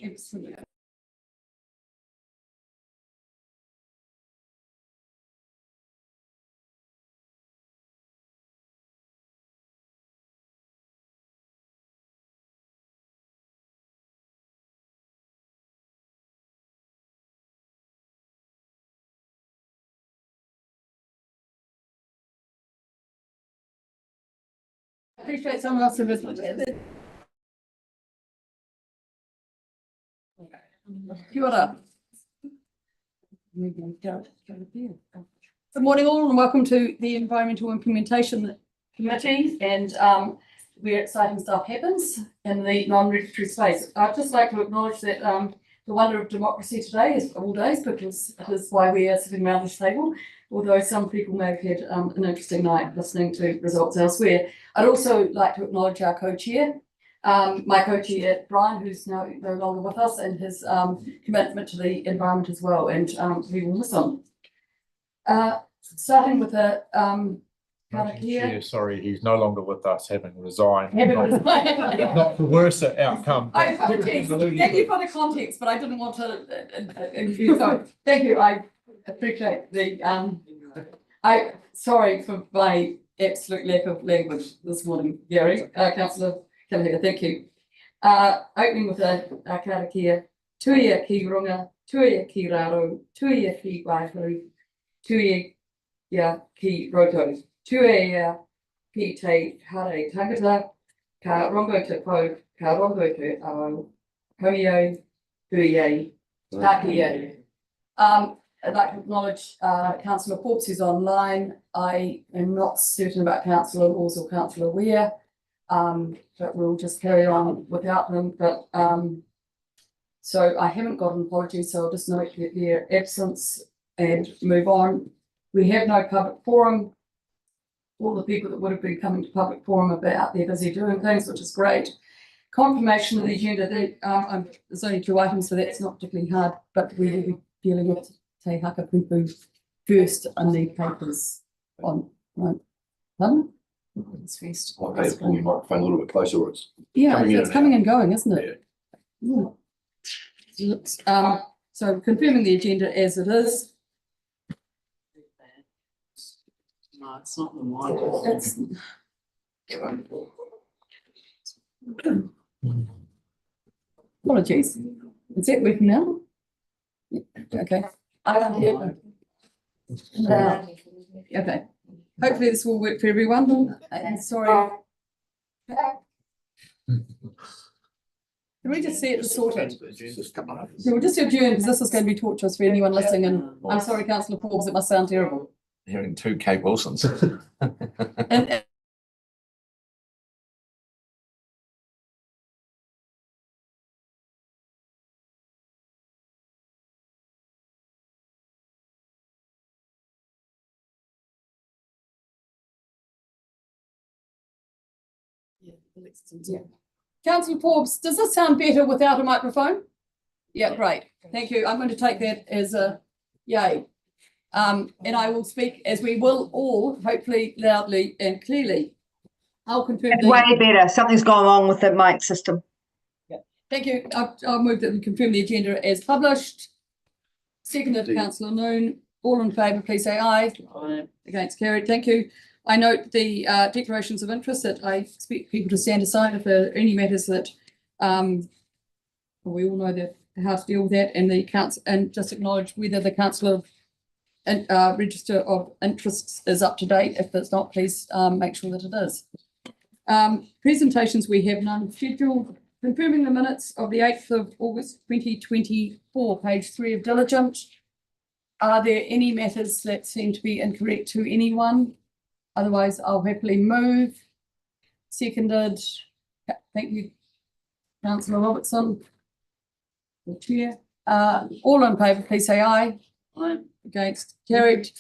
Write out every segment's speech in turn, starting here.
Absolutely. Appreciate someone else to visit. Kia ora. Good morning all and welcome to the Environmental Implementation Committee, and where exciting stuff happens in the non-regulatory space. I'd just like to acknowledge that the wonder of democracy today is all days, because it is why we are sitting around this table, although some people may have had an interesting night listening to results elsewhere. I'd also like to acknowledge our co-chair, my co-chair Brian, who's now no longer with us, and his commitment to the environment as well, and we will miss him. Starting with a Chair, sorry, he's no longer with us, having resigned. Not Not the worst outcome. thank you for the context, but I didn't want to infuse. So thank you. I appreciate the sorry for my absolute lack of language this morning, Gary. Councillor Kelleher, thank you. Opening with a karakia. Tuia ki runga, tuia ki raro, tuia ki waihu, tuia ki roto, tuia ki te hare tangata, ka rongo te po, ka rongo te ao, komio, tuia, takia. I'd like to acknowledge Councillor Forbes, who's online. I am not certain about Councillor Laws or Councillor Ware, but we'll just carry on without them. But so I haven't got an apology, so I'll just note their absence and move on. We have no public forum. All the people that would have been coming to public forum are out there busy doing things, which is great. Confirmation of the agenda. There's only 2 items, so that's not particularly hard, but we will be dealing with Te Haka Pupu first on the papers on it's first. Okay, pull your microphone a little bit closer, or it's it's coming and going, isn't it? Yeah. So confirming the agenda as it is. No, it's not the one. It's apologies. Is it working now? Okay. I don't hear. Okay. Hopefully this will work for everyone. Sorry. Can we just see it sorted? Yeah, we'll just adjourn because this is going to be torturous for anyone listening. And I'm sorry, Councillor Forbes, it must sound terrible. hearing 2 Kate Wilsons. And yeah. Councillor Forbes, does this sound better without a microphone? Yeah, great. Thank you. I'm going to take that as a yay. And I will speak, as we will all, hopefully loudly and clearly. I'll confirm. Way better. Something's gone wrong with the mic system. Yeah. Thank you. I'll move that we confirm the agenda as published. Seconded to Councillor Noon. All in favour, please say aye. Aye. Against, carried. Thank you. I note the declarations of interest that I expect people to stand aside if there are any matters that we all know that how to deal with that, and the council, and just acknowledge whether the council of register of interests is up to date. If it's not, please make sure that it is. Presentations, we have none scheduled. Confirming the minutes of the 8th of August 2024, page 3 of Diligent. Are there any matters that seem to be incorrect to anyone? Otherwise, I'll happily move. Seconded. Thank you, Councillor Robertson. The chair. All in favour, please say aye. Aye. Against, carried.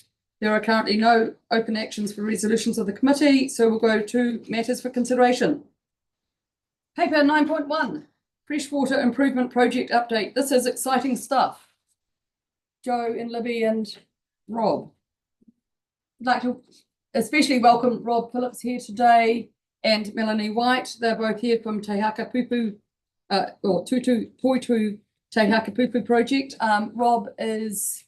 There are currently no open actions for resolutions of the committee, so we'll go to matters for consideration. Paper 9.1, Freshwater Improvement Project Update. This is exciting stuff. Joe and Libby and Rob. I'd like to especially welcome Rob Phillips here today and Melanie White. They're both here from Te Haka Pupu or Toitu Te Hakapupu project. Rob is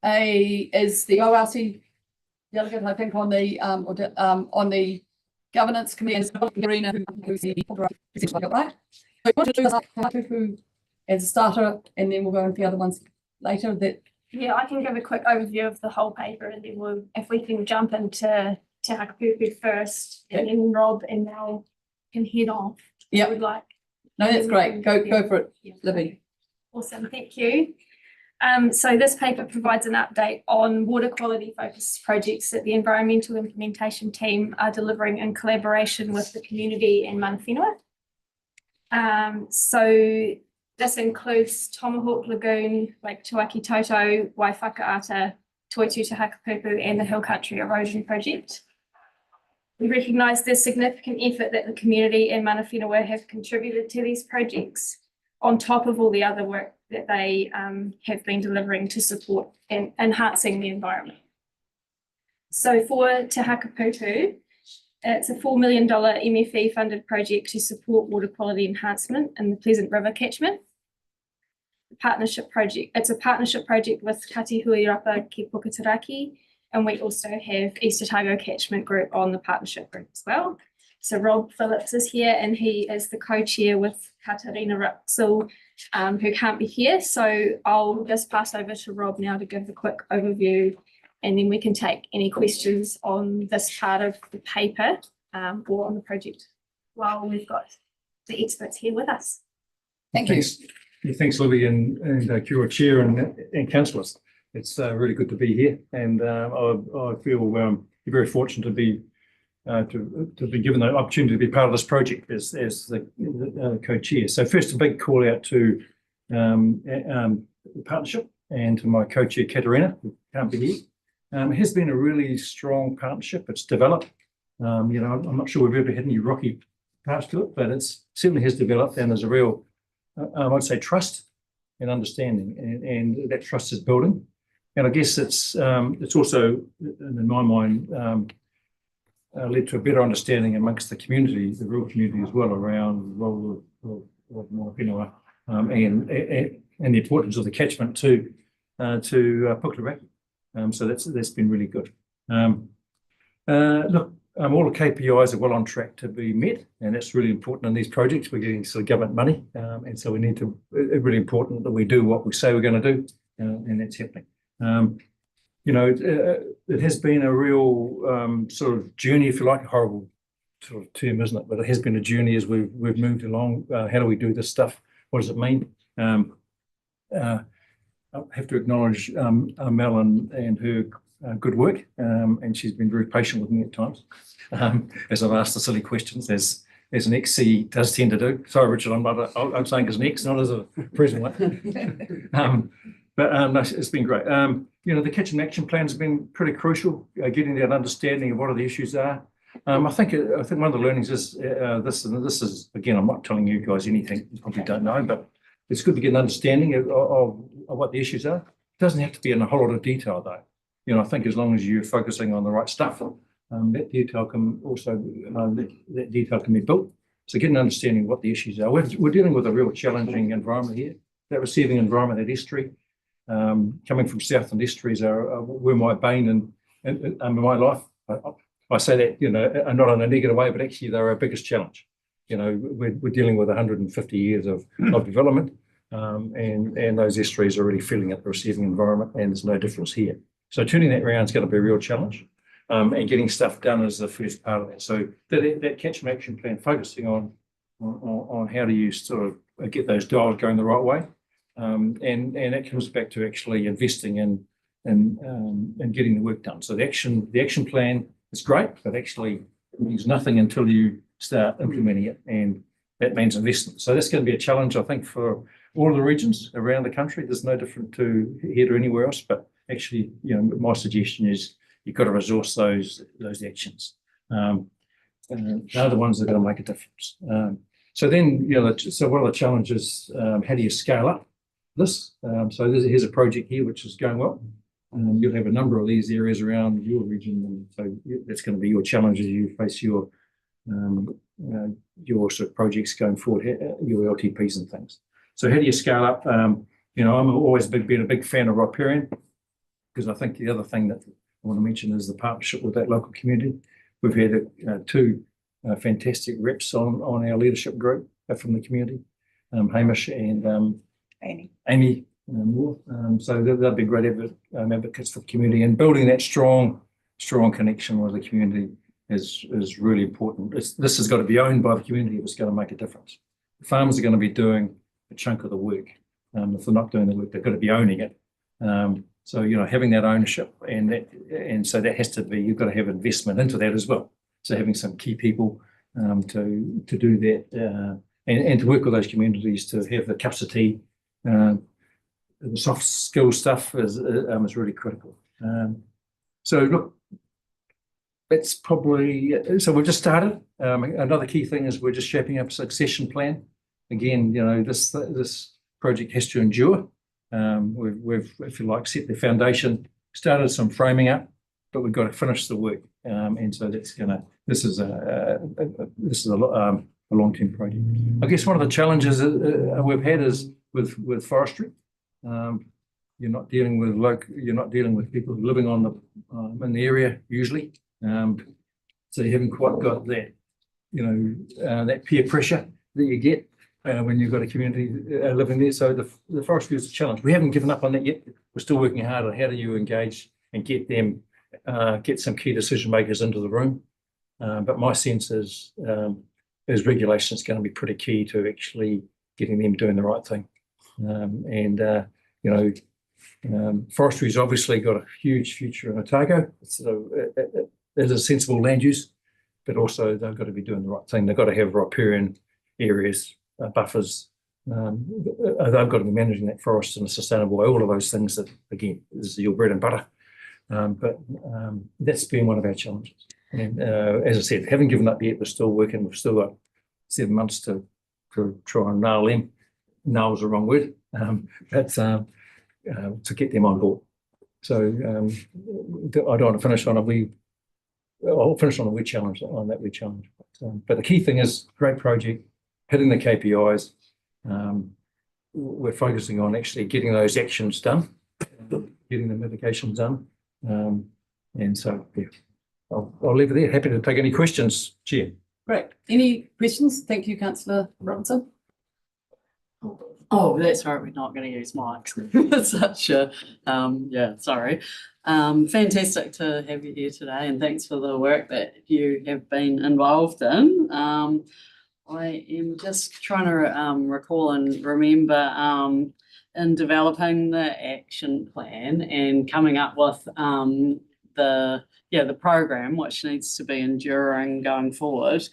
the ORC delegate, I think, on the governance committee, and Karina, who's the right. So we want to do Hakapupu as a starter, and then we'll go into the other ones later. Yeah, I can give a quick overview of the whole paper, and then if we can jump into Te Hakapupu first, and then Rob and Mel can head off. Yeah, would like. No, that's great. Go for it, Yeah. Libby. Awesome, thank you. So this paper provides an update on water quality focused projects that the environmental implementation team are delivering in collaboration with the community in Mana Whenua. So this includes Tomahawk Lagoon, Lake Tuaki Toto, Waifakaata, Toitu Te Hakapupu, and the Hill Country Erosion Project. We recognise the significant effort that the community in Mana Whenua have contributed to these projects, on top of all the other work that they have been delivering to support and enhancing the environment. So for Te Hakapupu, it's a $4 million MFE funded project to support water quality enhancement in the Pleasant River catchment. It's a partnership project with Katihui Rapa ki Puketeraki, and we also have East Otago Catchment Group on the partnership group as well. So Rob Phillips is here, and he is the co-chair with Katarina Ruxel, who can't be here. So I'll just pass over to Rob now to give a quick overview, and then we can take any questions on this part of the paper or on the project while we've got the experts here with us. Thank you. Thanks, Libby, and Kia Chair and councillors. It's really good to be here, and I feel very fortunate to be given the opportunity to be part of this project as the co-chair. So first, a big call out to the partnership and to my co-chair Katerina, who can't be here. It has been a really strong partnership. It's developed. I'm not sure we've ever had any rocky parts to it, but it's certainly has developed, and there's a real, I'd say, trust and understanding, and that trust is building. And I guess it's also, in my mind, led to a better understanding amongst the community, the rural community as well, around the role of Mana Whenua and the importance of the catchment to Puketeraki. So that's been really good. Look, all the KPIs are well on track to be met, and that's really important in these projects. We're getting sort of government money, and so we need to. It's really important that we do what we say we're going to do, and that's happening. It has been a real sort of journey, if you like, a horrible sort of term, isn't it? But it has been a journey as we've moved along. How do we do this stuff? What does it mean? I have to acknowledge Mel and her good work, and she's been very patient with me at times, as I've asked the silly questions, as an ex-CE does tend to do. Sorry, Richard, I'm saying as an ex, not as a present one. But no, it's been great. The Kitchen Action Plan has been pretty crucial, getting that understanding of what the issues are. I think one of the learnings is this is, again, I'm not telling you guys anything you probably don't know, but it's good to get an understanding of what the issues are. It doesn't have to be in a whole lot of detail, though. I think as long as you're focusing on the right stuff, that detail can also that detail can be built. So get an understanding of what the issues are. We're dealing with a real challenging environment here. That receiving environment at estuary, coming from Southland estuaries were my bane in my life. I say that not in a negative way, but actually they're our biggest challenge. We're dealing with 150 years of development, and those estuaries are already filling up the receiving environment, and there's no difference here. So turning that around is going to be a real challenge, and getting stuff done is the first part of that. So that Catchment Action Plan, focusing on how do you sort of get those dials going the right way, and that comes back to actually investing in getting the work done. So the action plan is great, but actually it means nothing until you start implementing it, and that means investment. So that's going to be a challenge, I think, for all of the regions around the country. There's no different to here or anywhere else, but actually, my suggestion is you've got to resource those actions. They're the ones that are going to make a difference. So then, so what are the challenges? How do you scale up this? So here's a project here which is going well. You'll have a number of these areas around your region, and so that's going to be your challenge as you face your your sort of projects going forward, your LTPs and things. So how do you scale up? You know, I'm always been a big fan of riparian, because I think the other thing that I want to mention is the partnership with that local community. We've had two fantastic reps on our leadership group from the community, Hamish and Amy Moore. So they'll be great advocates for the community, and building that strong connection with the community is really important. This has got to be owned by the community if it's going to make a difference. The farmers are going to be doing a chunk of the work. If they're not doing the work, they've got to be owning it. So, you know, having that ownership and so that has to be, you've got to have investment into that as well. So having some key people to do that and to work with those communities to have the cups of tea, the soft skill stuff is really critical. So look, that's probably, so we've just started. Another key thing is we're just shaping up a succession plan. Again, you know, this project has to endure. We've, if you like, set the foundation, started some framing up, but we've got to finish the work. And so that's this is a long-term project. I guess one of the challenges we've had is with forestry. You're not dealing with people living on in the area usually. So you haven't quite got that, you know, that peer pressure that you get when you've got a community living there. So the forestry is a challenge. We haven't given up on that yet. We're still working hard on how do you engage and get them, get some key decision makers into the room. But my sense is regulation is going to be pretty key to actually getting them doing the right thing. You know, forestry's obviously got a huge future in Otago. There's a sensible land use, but also they've got to be doing the right thing. They've got to have riparian areas, buffers. They've got to be managing that forest in a sustainable way. All of those things that, again, is your bread and butter. But that's been one of our challenges. And as I said, haven't given up yet. We're still working. We've still got 7 months to try and nail them. Nail is the wrong word. To get them on board. So I don't want to finish on I'll finish on a word challenge, but the key thing is great project, hitting the KPIs. We're focusing on actually getting those actions done, getting the mitigations done. And so, yeah, I'll leave it there. Happy to take any questions, Chair. Great. Any questions? Thank you, Councillor Robinson. Oh, that's right. We're not going to use mics. Such a, yeah, sorry. Fantastic to have you here today, and thanks for the work that you have been involved in. I am just trying to recall and remember in developing the action plan and coming up with the program, which needs to be enduring going forward.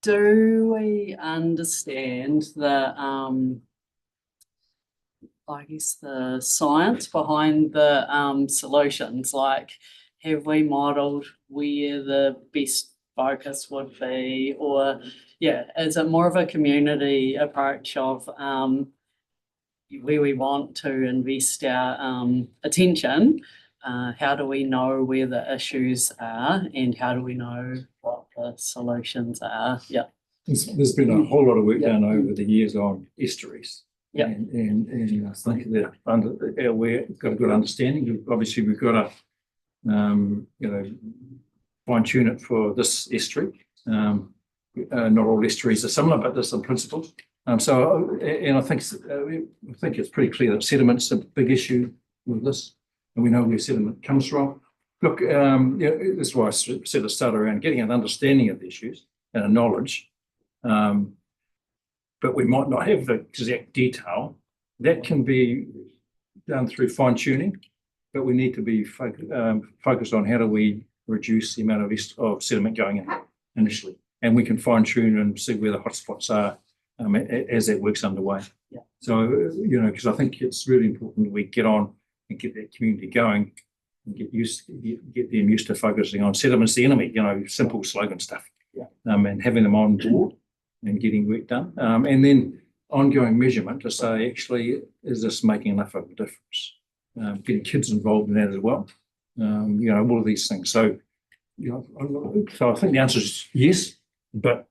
Do we understand the I guess the science behind the solutions? Like, have we modelled where the best focus would be, or is it more of a community approach of where we want to invest our attention? How do we know where the issues are, and how do we know what the solutions are? Yeah. There's been a whole lot of work done over the years on estuaries. Yeah. And I think that we've got a good understanding. Obviously, we've got to fine tune it for this estuary. Not all estuaries are similar, but there's some principles. I think it's pretty clear that sediment's a big issue with this, and we know where sediment comes from. Look, that's why I said at the start around getting an understanding of the issues and a knowledge. But we might not have the exact detail. That can be done through fine tuning, but we need to be focused on how do we reduce the amount of sediment going in initially, and we can fine tune and see where the hotspots are as that work's underway. Yeah. So because I think it's really important that we get on and get that community going and get them used to focusing on sediment's the enemy. Simple slogan stuff. Yeah. And having them on board and getting work done, and then ongoing measurement to say, actually, is this making enough of a difference? Getting kids involved in that as well. All of these things. So so I think the answer is yes, but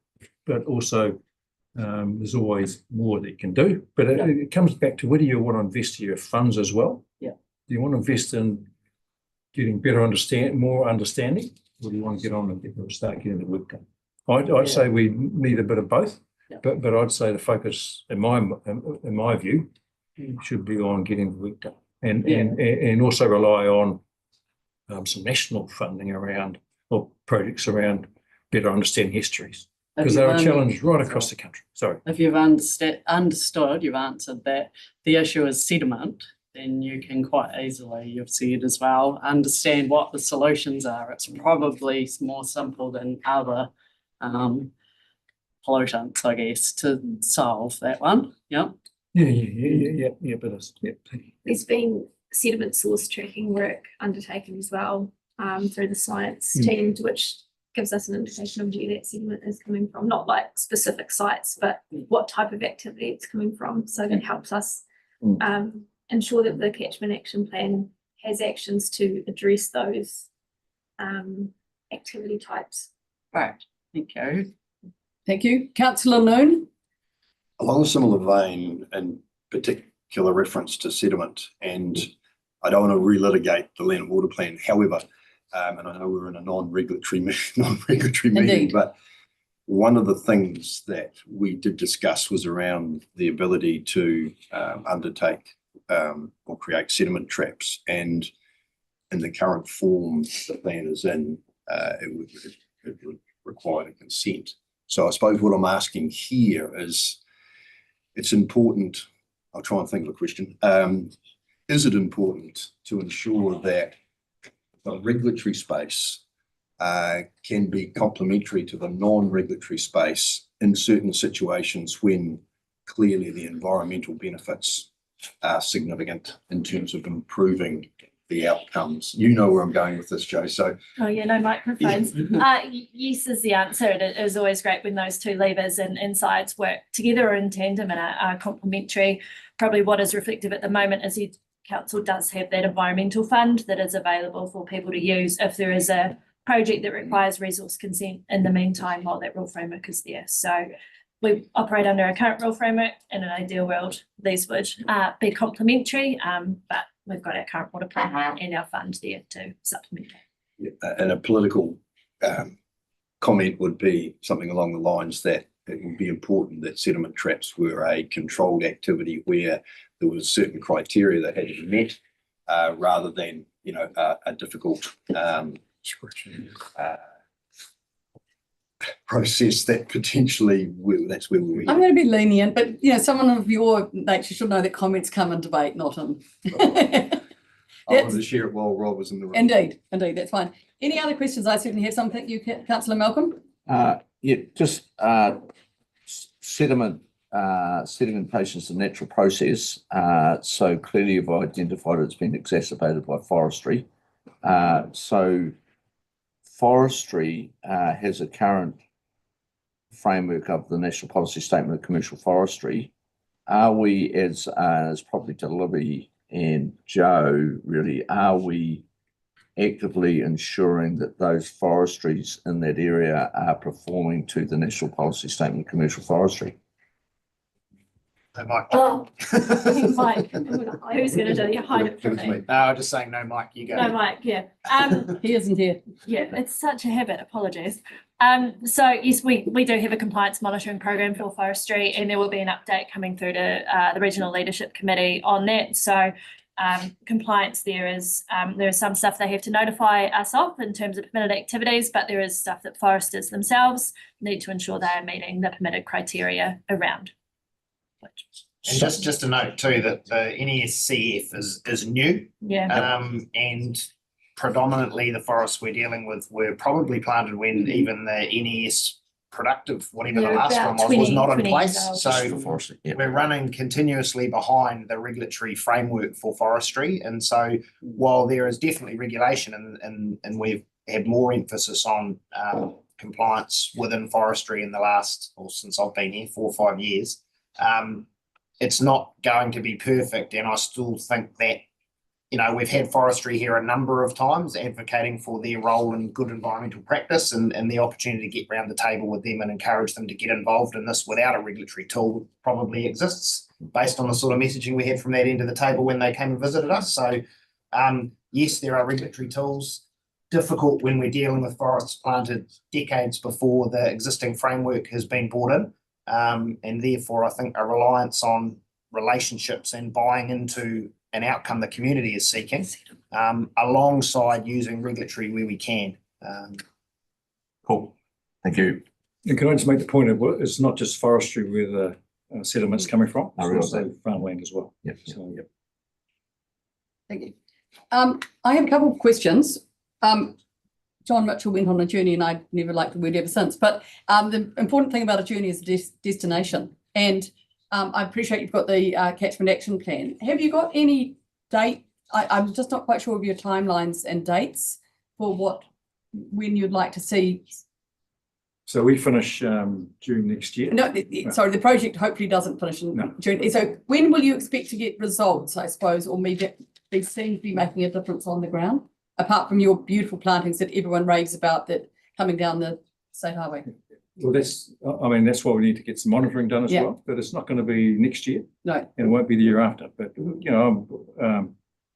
also there's always more that you can do. But it comes back to whether you want to invest your funds as well. Yeah. Do you want to invest in getting more understanding, or do you want to get on and start getting the work done? I'd say we need a bit of both, but I'd say the focus, in my view, should be on getting the work done, and also rely on some national funding around, or projects around better understanding histories, because they're a challenge right across the country. Sorry. If you've understood, you've answered that the issue is sediment, then you can quite easily, you've said as well, understand what the solutions are. It's probably more simple than other pollutants, I guess, to solve that one. Yeah. Yeah, but it's, There's been sediment source tracking work undertaken as well through the science team, which gives us an indication of where that sediment is coming from, not like specific sites, but what type of activity it's coming from. So that helps us ensure that the catchment action plan has actions to address those activity types. Right. Thank you. Thank you. Councillor Noon. Along a similar vein, in particular reference to sediment, and I don't want to relitigate the land and water plan. However, and I know we're in a non-regulatory meeting, Indeed. but one of the things that we did discuss was around the ability to undertake or create sediment traps, and in the current form the plan is in, it would require consent. So I suppose what I'm asking here is, it's important, I'll try and think of a question. Is it important to ensure that the regulatory space can be complementary to the non-regulatory space in certain situations when clearly the environmental benefits are significant in terms of improving the outcomes? You know where I'm going with this, Joe. So. Oh yeah, no microphones. Yes is the answer. It is always great when those two levers and sides work together or in tandem and are complementary. Probably what is reflective at the moment is the council does have that environmental fund that is available for people to use if there is a project that requires resource consent in the meantime while that rule framework is there. So we operate under a current rule framework. In an ideal world, these would be complementary, but we've got our current water plan and our fund there to supplement that. And a political comment would be something along the lines that it would be important that sediment traps were a controlled activity where there was certain criteria that had to be met, rather than, you know, a difficult process that potentially that's where we. I'm going to be lenient, but you know, someone of your nature should know that comments come in debate, not in. I wanted to share it while Rob was in the room. Indeed, that's fine. Any other questions? I certainly have some. Thank you, Councillor Malcolm. Yeah, just sedimentation is a natural process. So clearly you've identified it's been exacerbated by forestry. So forestry has a current framework of the National Policy Statement of Commercial Forestry. Are we, as Property Delivery and Joe, really, are we actively ensuring that those forestries in that area are performing to the National Policy Statement of Commercial Forestry? Mike. Oh, Mike, who's going to do you hide it from me? No, I'm just saying no, Mike, you go. No, Mike, yeah. He isn't here. Yeah, it's such a habit, apologies. So yes, we do have a compliance monitoring program for forestry, and there will be an update coming through to the Regional Leadership Committee on that. So compliance there is some stuff they have to notify us of in terms of permitted activities, but there is stuff that foresters themselves need to ensure they are meeting the permitted criteria around. And just a note too that the NESCF is new. Yeah. And predominantly the forests we're dealing with were probably planted when even the NES productive, whatever the last one was not in place. So we're running continuously behind the regulatory framework for forestry. And so while there is definitely regulation and we've had more emphasis on compliance within forestry in the last, or since I've been here, 4 or 5 years, it's not going to be perfect. And I still think that we've had forestry here a number of times advocating for their role in good environmental practice, and the opportunity to get round the table with them and encourage them to get involved in this without a regulatory tool probably exists based on the sort of messaging we had from that end of the table when they came and visited us. So yes, there are regulatory tools. Difficult when we're dealing with forests planted decades before the existing framework has been brought in. And therefore, I think a reliance on relationships and buying into an outcome the community is seeking, alongside using regulatory where we can. Cool. Thank you. And can I just make the point of, it's not just forestry where the sediments coming from, I it's realise also farmland as well. Yep. So, yep. Thank you. I have a couple of questions. John Mitchell went on a journey and I've never liked the word ever since, but the important thing about a journey is a destination. And I appreciate you've got the catchment action plan. Have you got any date? I'm just not quite sure of your timelines and dates for when you'd like to see. So we finish June next year. No, sorry, the project hopefully doesn't finish in June. So when will you expect to get results, I suppose, or maybe they seem to be making a difference on the ground, apart from your beautiful plantings that everyone raves about that coming down the state highway? Well, that's why we need to get some monitoring done as Yeah. well, but it's not going to be next year. No. And it won't be the year after, but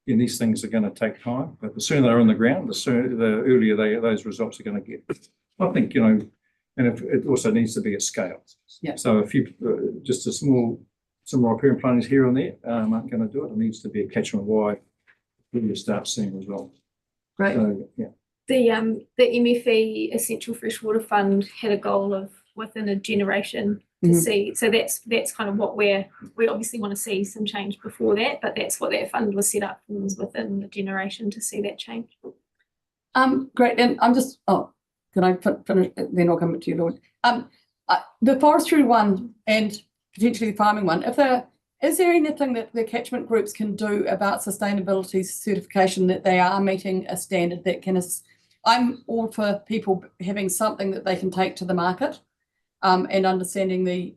these things are going to take time, but the sooner they're on the ground, the earlier those results are going to get. I think, and if it also needs to be at scale. Yeah. So if you, just some riparian plantings here and there aren't going to do it. It needs to be a catchment wide when you start seeing results. Great. So, yeah. The MFE Essential Freshwater Fund had a goal of within a generation to Mhm. see. So that's kind of what we obviously want to see some change before that, but that's what that fund was set up for, was within the generation to see that change. Great. And I'm just, can I finish? Then I'll come to you, Lord. The forestry one and potentially the farming one, is there anything that the catchment groups can do about sustainability certification that they are meeting a standard that can, I'm all for people having something that they can take to the market and understanding the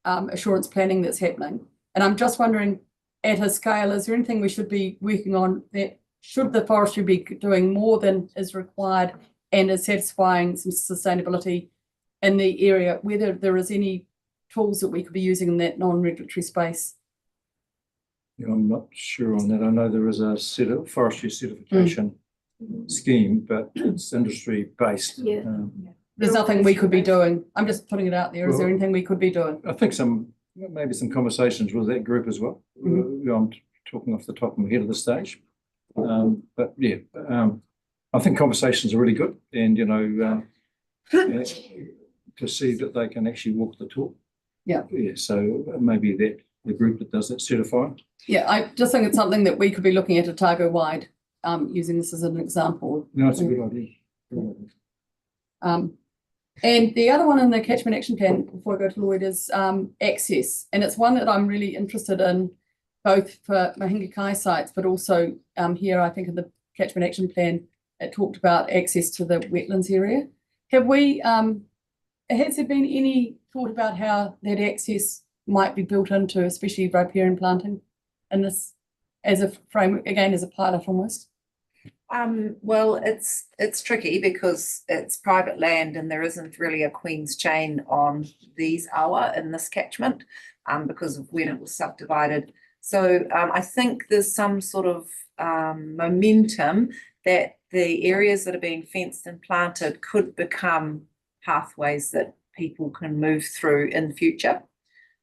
assurance planning that's happening. And I'm just wondering, at a scale, is there anything we should be working on that should the forestry be doing more than is required and is satisfying some sustainability in the area, whether there is any tools that we could be using in that non-regulatory space? I'm not sure on that. I know there is a forestry certification scheme, but it's industry based. Yeah. There's nothing we could be doing. I'm just putting it out there. Is there Well- anything we could be doing? I think maybe some conversations with that group as well. I'm talking off the top of my head at this stage. But yeah, I think conversations are really good, and to see that they can actually walk the talk. Yeah. Yeah. So maybe the group that does that certifying. Yeah, I just think it's something that we could be looking at Otago wide, using this as an example. No, it's a good idea. And the other one in the catchment action plan, before I go to Lloyd, is access. And it's one that I'm really interested in, both for Mahinga Kai sites, but also here, I think in the catchment action plan, it talked about access to the wetlands area. Has there been any thought about how that access might be built into, especially riparian planting, and this as a framework, again, as a pilot almost? Well, it's tricky because it's private land and there isn't really a Queen's chain on these awa in this catchment because of when it was subdivided. So I think there's some sort of momentum that the areas that are being fenced and planted could become pathways that people can move through in the future.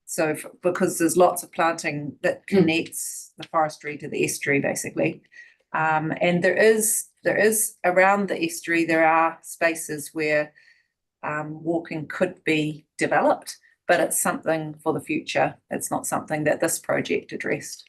So because there's lots of planting that connects the forestry to the estuary, basically. And there is around the estuary, there are spaces where walking could be developed, but it's something for the future. It's not something that this project addressed.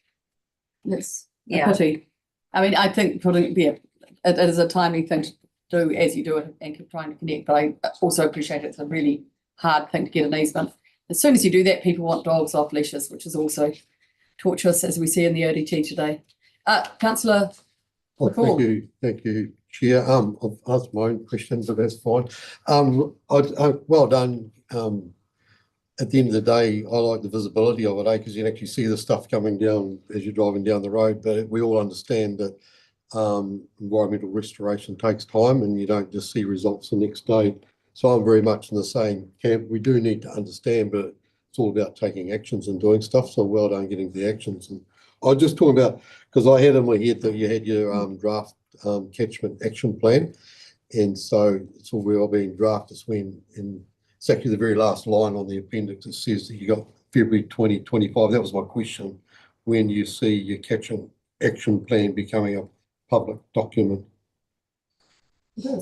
Yes. Yeah. Pity. I mean, I think it is a timely thing to do as you do it and keep trying to connect, but I also appreciate it's a really hard thing to get an easement. As soon as you do that, people want dogs off leashes, which is also torturous, as we see in the ODT today. Councillor McCall. Thank you, Chair. I've asked my own question, but that's fine. Well done at the end of the day, I like the visibility of it, because you can actually see the stuff coming down as you're driving down the road. But we all understand that environmental restoration takes time, and you don't just see results the next day. So I'm very much in the same camp. We do need to understand, but it's all about taking actions and doing stuff. So well done getting the actions. And I was just talking about, because I had in my head that you had your draft catchment action plan, and so it's all well being drafted when in it's actually the very last line on the appendix. It says that you got February 2025. That was my question. When you see your catchment action plan becoming a public document? Yeah,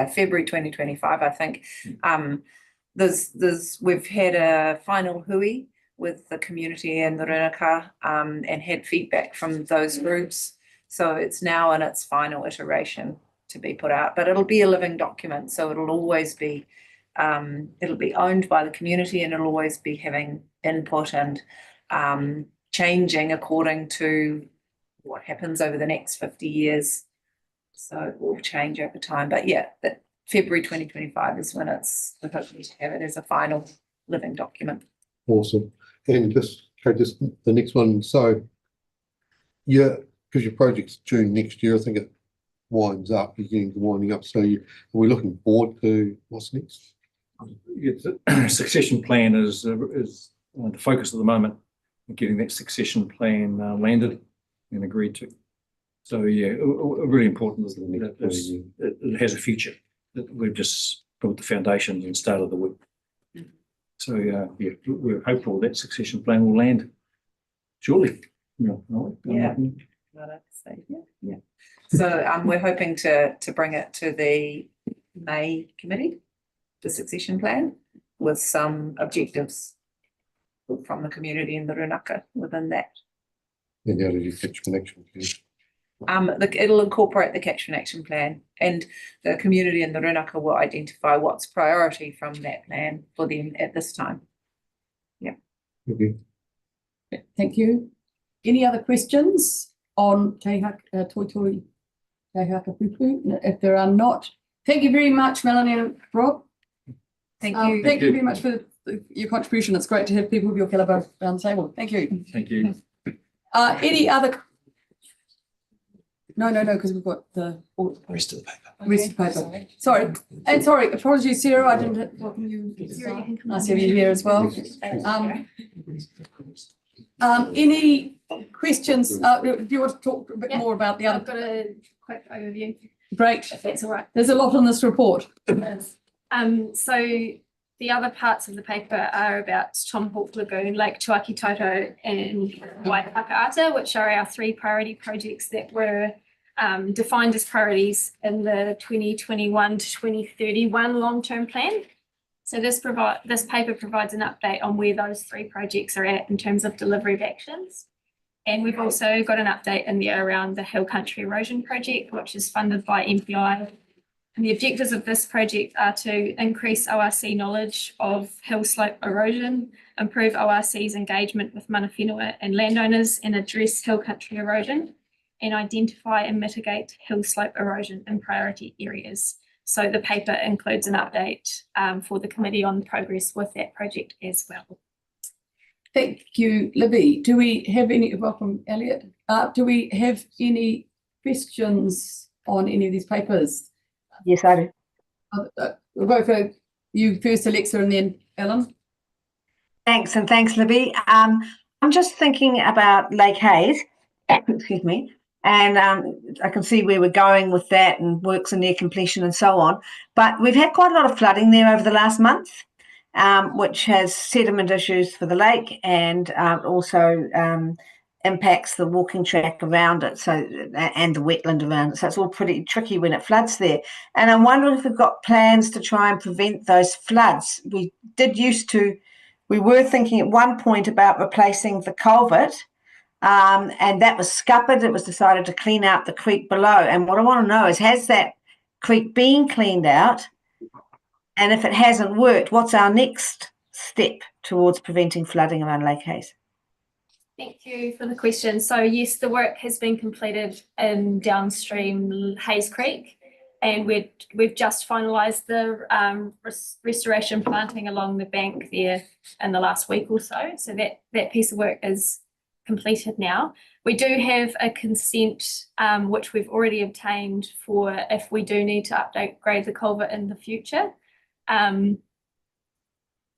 February 2025, I think. We've had a final hui with the community in the Runaka, and had feedback from those groups. So it's now in its final iteration to be put out, but it'll be a living document. So it'll always be, it'll be owned by the community, and it'll always be having input and changing according to what happens over the next 50 years. So it will change over time. But yeah, that February 2025 is when we're hoping to have it as a final living document. Awesome. And just the next one. So yeah, because your project's June next year, I think it winds up, beginning to winding up. So are we looking forward to what's next? The succession plan is the focus at the moment, getting that succession plan landed and agreed to. So yeah, really important is that it has a future, that we've just built the foundations and started the work. So yeah, we're hopeful that succession plan will land shortly. Yeah. So we're hoping to bring it to the May committee, the succession plan, with some objectives from the community in the Runaka within that. And how did you catchment action plan? It'll incorporate the catchment action plan, and the community in the Runaka will identify what's priority from that plan for them at this time. Yeah. Okay. Thank you. Any other questions on Toitoi Te Hakapupu? If there are not, thank you very much, Melanie and Rob. Thank you. Thank you very much for your contribution. It's great to have people of your caliber around the table. Thank you. Thank you. Any other? No, because we've got the Rest of the paper. rest of the paper. Sorry. And sorry, apologies, Sarah, I didn't welcome you. Nice to have you here as well. Any questions? Do you want to talk a bit more about the other? I've got a quick overview. Great. If that's all right. There's a lot on this report. So the other parts of the paper are about Tomahawk Lagoon, Lake Tuakitoto and Waipakaata, which are our 3 priority projects that were defined as priorities in the 2021 to 2031 long-term plan. So this paper provides an update on where those 3 projects are at in terms of delivery of actions. And we've also got an update in there around the Hill Country Erosion Project, which is funded by MPI. And the objectives of this project are to increase ORC knowledge of hill slope erosion, improve ORC's engagement with mana whenua and landowners, and address hill country erosion, and identify and mitigate hill slope erosion in priority areas. So the paper includes an update for the committee on progress with that project as well. Thank you, Libby. Do we have any, welcome Elliot, do we have any questions on any of these papers? Yes, I do. We'll go for you first, Alexa, and then Ellen. Thanks, and thanks, Libby. I'm just thinking about Lake Hayes, excuse me, and I can see where we're going with that and works are near completion and so on. But we've had quite a lot of flooding there over the last month, which has sediment issues for the lake and also impacts the walking track around it, so and the wetland around it. So it's all pretty tricky when it floods there. And I'm wondering if we've got plans to try and prevent those floods. We were thinking at one point about replacing the culvert, and that was scuppered. It was decided to clean out the creek below. And what I want to know is, has that creek been cleaned out? And if it hasn't worked, what's our next step towards preventing flooding around Lake Hayes? Thank you for the question. So yes, the work has been completed in downstream Hayes Creek. and we've just finalised the restoration planting along the bank there in the last week or so. So that piece of work is completed now. We do have a consent which we've already obtained for if we do need to upgrade the culvert in the future.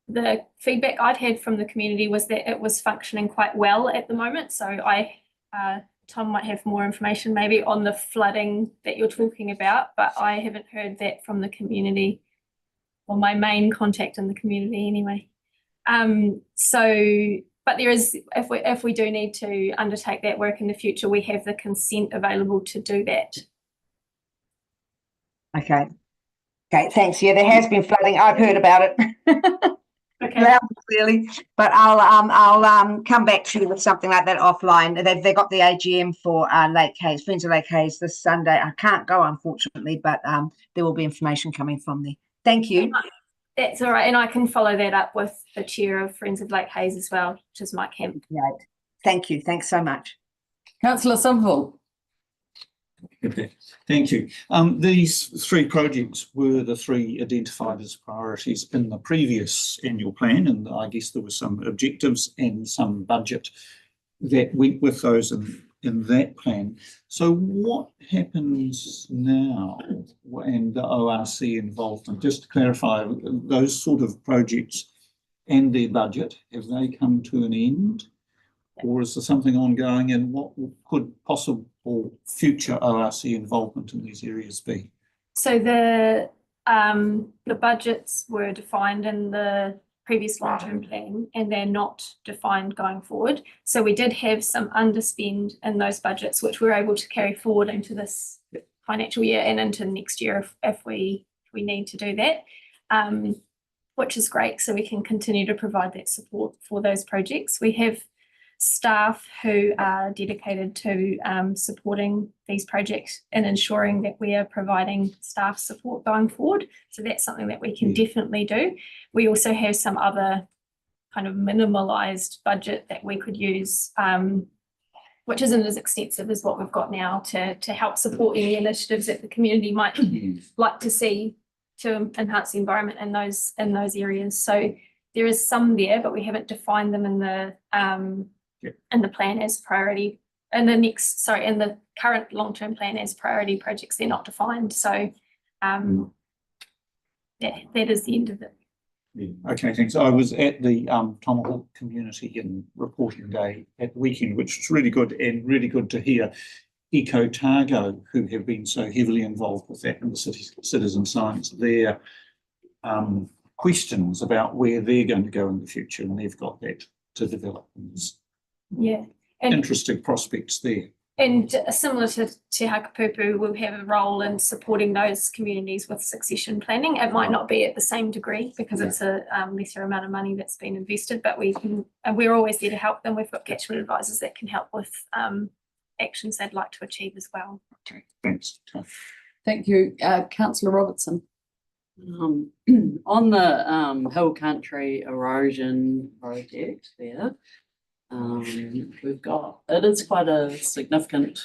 The feedback I'd had from the community was that it was functioning quite well at the moment. So Tom might have more information maybe on the flooding that you're talking about, but I haven't heard that from the community, or my main contact in the community anyway. But there is, if we do need to undertake that work in the future, we have the consent available to do that. Okay. Okay, thanks. Yeah, there has been flooding. I've heard about it. Okay. Loud and clearly, but I'll come back to you with something like that offline. They've got the AGM for Lake Hayes, Friends of Lake Hayes this Sunday. I can't go, unfortunately, but there will be information coming from there. Thank you. That's all right, and I can follow that up with the chair of Friends of Lake Hayes as well, which is Mike Kemp. Right. Thank you. Thanks so much. Councillor Somerville. Thank you. These three projects were the three identified as priorities in the previous annual plan, and I guess there were some objectives and some budget that went with those in that plan. So what happens now and the ORC involvement? Just to clarify, those sort of projects and their budget, have they come to an end? Or is there something ongoing, and what could possible future ORC involvement in these areas be? So the budgets were defined in the previous long-term plan, and they're not defined going forward. So we did have some underspend in those budgets, which we're able to carry forward into this financial year and into next year if we need to do that, which is great. So we can continue to provide that support for those projects. We have staff who are dedicated to supporting these projects and ensuring that we are providing staff support going forward. So that's something that we can definitely do. We also have some other kind of minimalised budget that we could use, which isn't as extensive as what we've got now to help support any initiatives that the community might like to see to enhance the environment in those areas. So there is some there, but we haven't defined them in the plan as priority. In the current long-term plan as priority projects, they're not defined. So that is the end of it. Yeah. Okay, thanks. I was at the Tomahawk Community and Reporting Day at the weekend, which was really good, and really good to hear Eco Targo, who have been so heavily involved with that in the citizen science, their questions about where they're going to go in the future, and they've got that to develop. Yeah, and interesting prospects there. And similar to Te Hakapupu, we'll have a role in supporting those communities with succession planning. It might not be at the same degree because it's a lesser amount of money that's been invested, but we're always there to help them. We've got catchment advisors that can help with actions they'd like to achieve as well. Okay, thanks. Thank you. Councillor Robertson. On the Hill Country erosion project there, we've got, it is quite a significant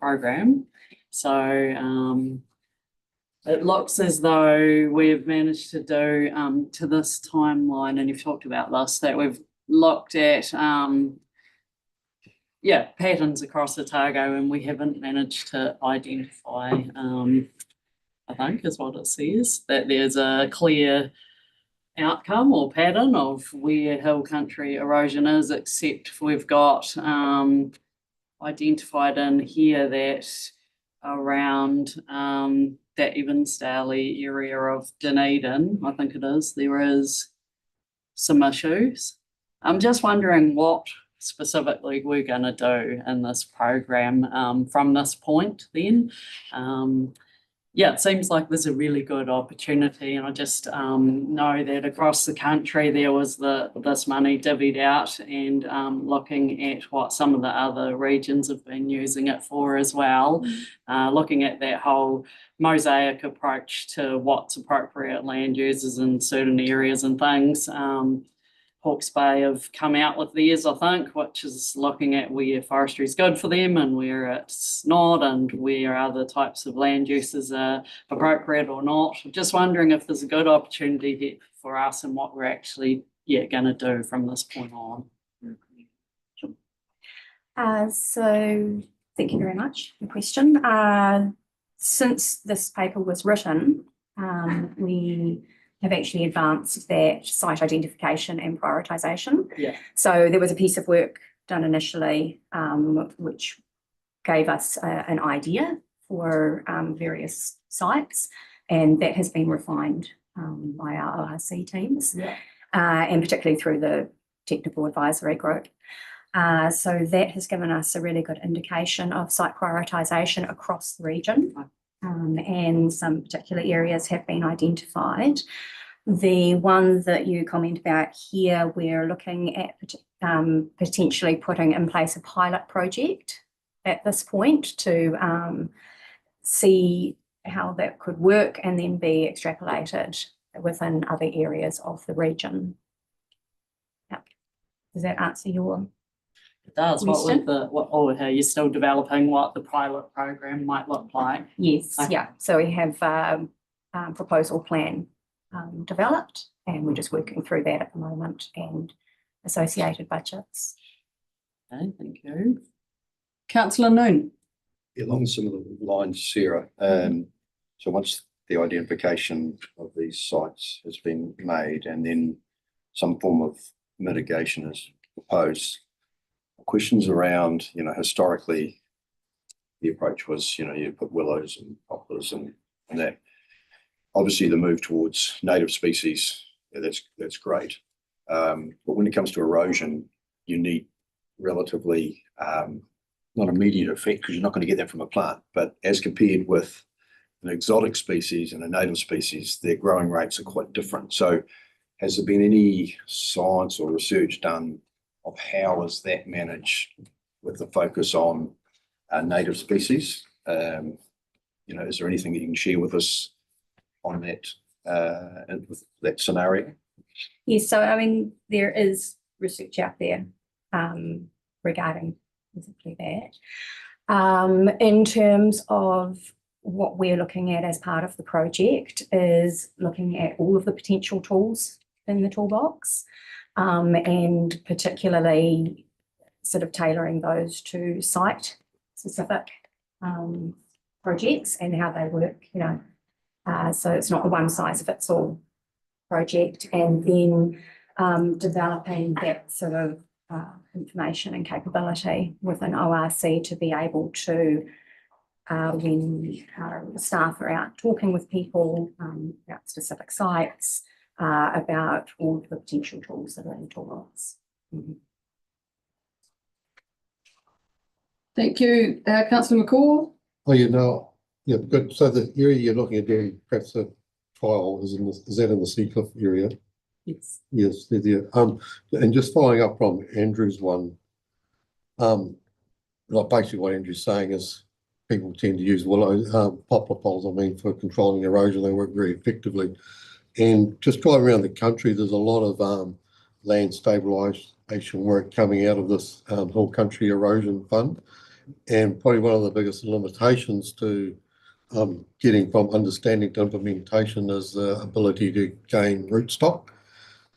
program. So it looks as though we've managed to do to this timeline, and you've talked about this, that we've looked at patterns across Otago, and we haven't managed to identify, I think is what it says, that there's a clear outcome or pattern of where hill country erosion is, except we've got identified in here that around that Evansdale area of Dunedin, I think it is, there is some issues. I'm just wondering what specifically we're going to do in this program from this point then. It seems like there's a really good opportunity, and I just know that across the country there was this money divvied out, and looking at what some of the other regions have been using it for as well, looking at that whole mosaic approach to what's appropriate land uses in certain areas and things. Hawke's Bay have come out with theirs, I think, which is looking at where forestry is good for them and where it's not, and where other types of land uses are appropriate or not. Just wondering if there's a good opportunity here for us and what we're actually going to do from this point on. So thank you very much for the question. Since this paper was written, we have actually advanced that site identification and prioritisation. Yeah. So there was a piece of work done initially, which gave us an idea for various sites, and that has been refined by our ORC teams, and particularly through the technical advisory group. So that has given us a really good indication of site prioritisation across the region, and some particular areas have been identified. The one that you comment about here, we're looking at potentially putting in place a pilot project at this point to see how that could work and then be extrapolated within other areas of the region. Yeah. Does that answer your? It does. Are you still developing what the pilot program might look like? Yes, yeah. So we have proposal plan developed, and we're just working through that at the moment and associated budgets. Okay, thank you. Councillor Noon. Along similar lines, Sarah, so once the identification of these sites has been made and then some form of mitigation is proposed, questions around, historically the approach was, you put willows and poplars and that. Obviously the move towards native species, that's great. But when it comes to erosion, you need relatively not immediate effect, because you're not going to get that from a plant, but as compared with an exotic species and a native species, their growing rates are quite different. So has there been any science or research done of how is that managed with the focus on native species? Is there anything that you can share with us on that, with that scenario? Yes, so I mean, there is research out there regarding exactly that. In terms of what we're looking at as part of the project is looking at all of the potential tools in the toolbox, and particularly sort of tailoring those to site specific projects and how they work, so it's not a one size fits all project, and then developing that sort of information and capability within ORC to be able to, when staff are out talking with people about specific sites, about all of the potential tools that are in the toolbox. Thank you. Councillor McCall. Oh, yeah, good. So the area you're looking at doing perhaps a trial is that in the Seacliff area? Yes. Yes, there. And just following up from Andrew's one, basically what Andrew's saying is people tend to use willow, poplar poles, for controlling erosion. They work very effectively. And just driving around the country, there's a lot of land stabilisation work coming out of this Hill Country Erosion Fund. And probably one of the biggest limitations to getting from understanding to implementation is the ability to gain rootstock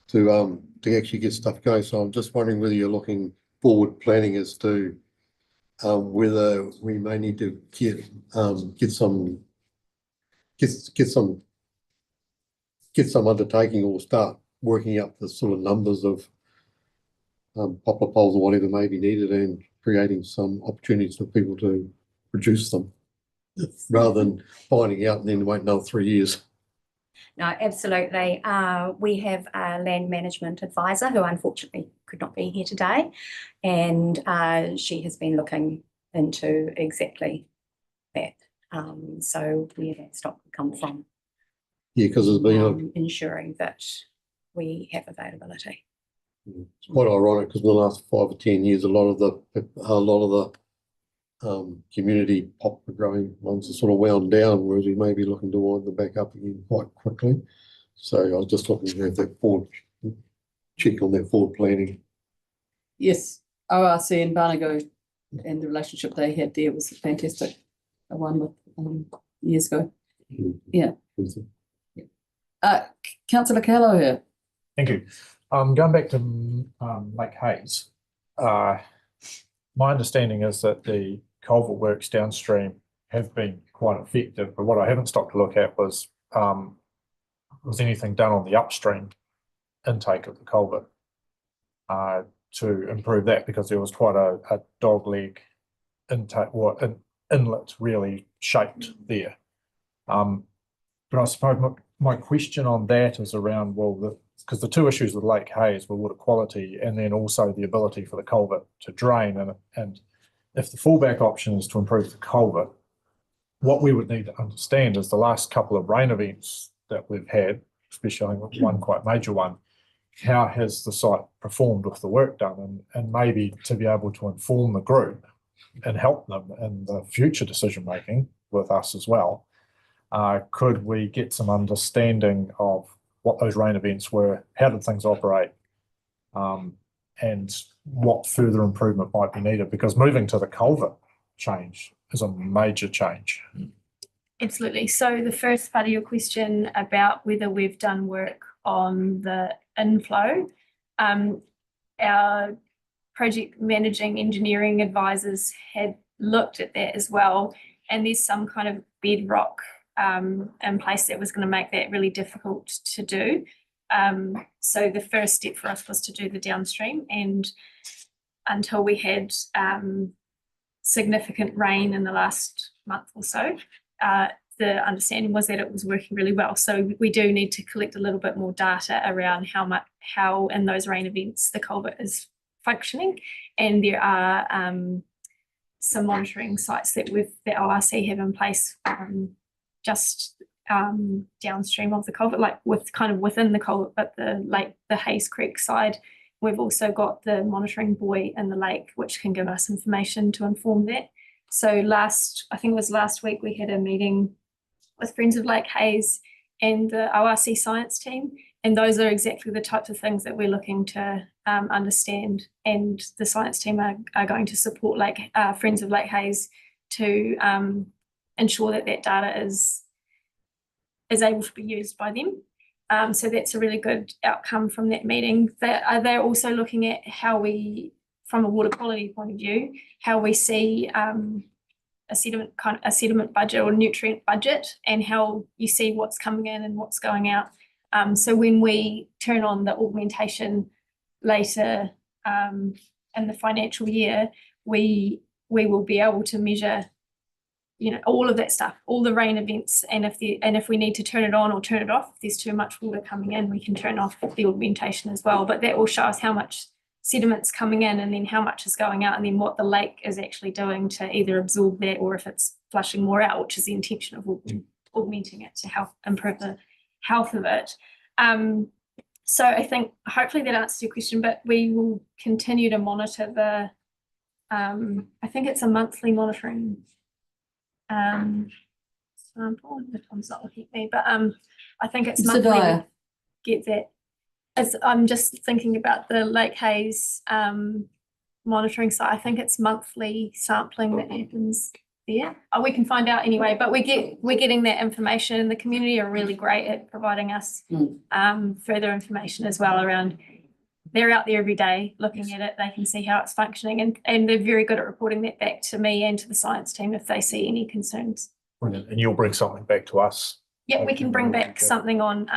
to actually get stuff going. So I'm just wondering whether you're looking forward planning as to whether we may need to get some undertaking or start working up the sort of numbers of poplar poles or whatever may be needed, and creating some opportunities for people to produce them, rather than finding out and then wait another 3 years. No, absolutely. We have a land management advisor who unfortunately could not be here today, and she has been looking into exactly that. So where that stock would come from. Yeah, because there's been ensuring that we have availability. It's quite ironic because in the last 5 or 10 years, a lot of the community poplar growing ones are sort of wound down, whereas we may be looking to wind them back up again quite quickly. So I was just looking at that forward check on that forward planning. Yes, ORC and Barnago and the relationship they had there was fantastic. The one with years ago. Yeah. Councillor Callow here. Thank you. Going back to Lake Hayes, my understanding is that the culvert works downstream have been quite effective, but what I haven't stopped to look at was anything done on the upstream intake of the culvert to improve that, because there was quite a dogleg intake or an inlet really shaped there. But I suppose my question on that is around, well, because the two issues with Lake Hayes were water quality and then also the ability for the culvert to drain. And if the fallback option is to improve the culvert, what we would need to understand is the last couple of rain events that we've had, especially one quite major one, how has the site performed with the work done, and maybe to be able to inform the group and help them in the future decision making with us as well. Could we get some understanding of what those rain events were, how did things operate, and what further improvement might be needed? Because moving to the culvert change is a major change. Absolutely. So the first part of your question about whether we've done work on the inflow, our project managing engineering advisors had looked at that as well, and there's some kind of bedrock in place that was going to make that really difficult to do. So the first step for us was to do the downstream, and until we had significant rain in the last month or so, the understanding was that it was working really well. So we do need to collect a little bit more data around how in those rain events the culvert is functioning, and there are some monitoring sites that ORC have in place just downstream of the culvert, like within the culvert, but the Hayes Creek side. We've also got the monitoring buoy in the lake, which can give us information to inform that. So I think it was last week, we had a meeting with Friends of Lake Hayes and the ORC science team, and those are exactly the types of things that we're looking to understand, and the science team are going to support Friends of Lake Hayes to ensure that data is able to be used by them. So that's a really good outcome from that meeting. They're also looking at how we, from a water quality point of view, how we see a sediment budget or nutrient budget, and how you see what's coming in and what's going out. So when we turn on the augmentation later in the financial year, we will be able to measure, all of that stuff, all the rain events, and if we need to turn it on or turn it off, if there's too much water coming in, we can turn off the augmentation as well. But that will show us how much sediment's coming in, and then how much is going out, and then what the lake is actually doing to either absorb that, or if it's flushing more out, which is the intention of augmenting it to help improve the health of it. So I think hopefully that answers your question, but we will continue to monitor the, I think it's a monthly monitoring sample. Tom's not looking at me, but I think it's monthly. We get that. I'm just thinking about the Lake Hayes monitoring site. I think it's monthly sampling that happens there. We can find out anyway, but we're getting that information, and the community are really great at providing us further information as well around. They're out there every day looking at it. They can see how it's functioning, and they're very good at reporting that back to me and to the science team if they see any concerns. Brilliant. And you'll bring something back to us. Yeah, we can bring back something on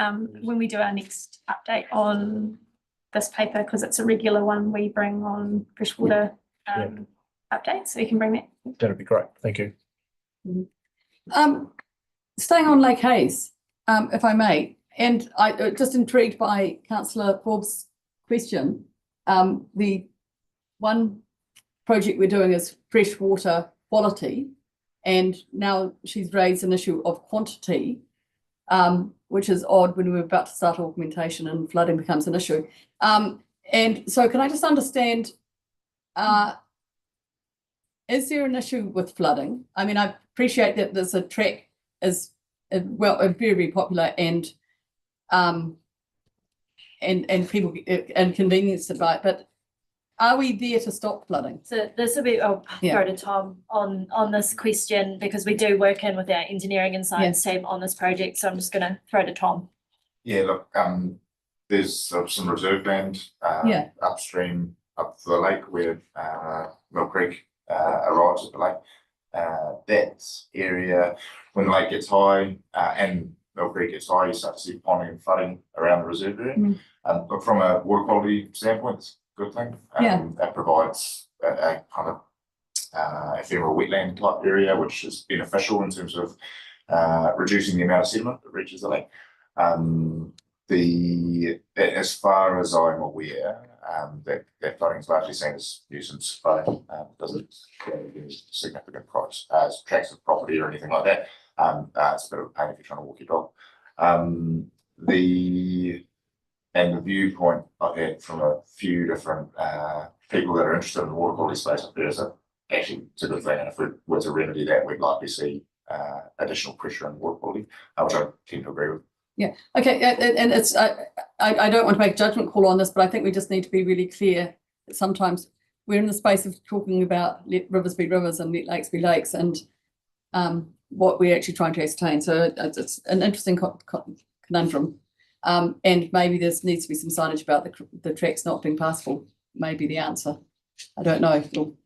when we do our next update on this paper, because it's a regular one we bring on freshwater updates, so you can bring that. That'd be great. Thank you. Staying on Lake Hayes, if I may, and I just intrigued by Councillor Forbes' question. The one project we're doing is freshwater quality, and now she's raised an issue of quantity, which is odd when we're about to start augmentation and flooding becomes an issue. And so can I just understand, is there an issue with flooding? I mean, I appreciate that there's a track is very, very popular, and and people and convenience to buy it, but are we there to stop flooding? So this will be, I'll Yeah. throw to Tom on this question because we do work in with our engineering and science team on this project. So I'm just gonna throw to Tom. Yeah, look, there's some reserve land, Yeah. upstream up the lake where, Mill Creek, arrives at the lake. That area, when the lake gets high, and Mill Creek gets high, you start to see ponding and flooding around the reserve area. Mm. But from a water quality standpoint, it's a good thing. Yeah. That provides a kind of, ephemeral wetland type area, which is beneficial in terms of, reducing the amount of sediment that reaches the lake. As far as I'm aware, that flooding is largely seen as nuisance flooding, doesn't carry any significant price as tracts of property or anything like that. It's a bit of a pain if you're trying to walk your dog. The viewpoint I've had from a few different people that are interested in the water quality space up there is that actually it's a good thing, and if we were to remedy that, we'd likely see additional pressure on water quality, which I tend to agree with. Yeah, okay, and it's, I don't want to make a judgment call on this, but I think we just need to be really clear that sometimes we're in the space of talking about let rivers be rivers and let lakes be lakes, and what we're actually trying to ascertain. So it's an interesting conundrum. And maybe there needs to be some signage about the tracks not being passable, maybe the answer. I don't know. We'll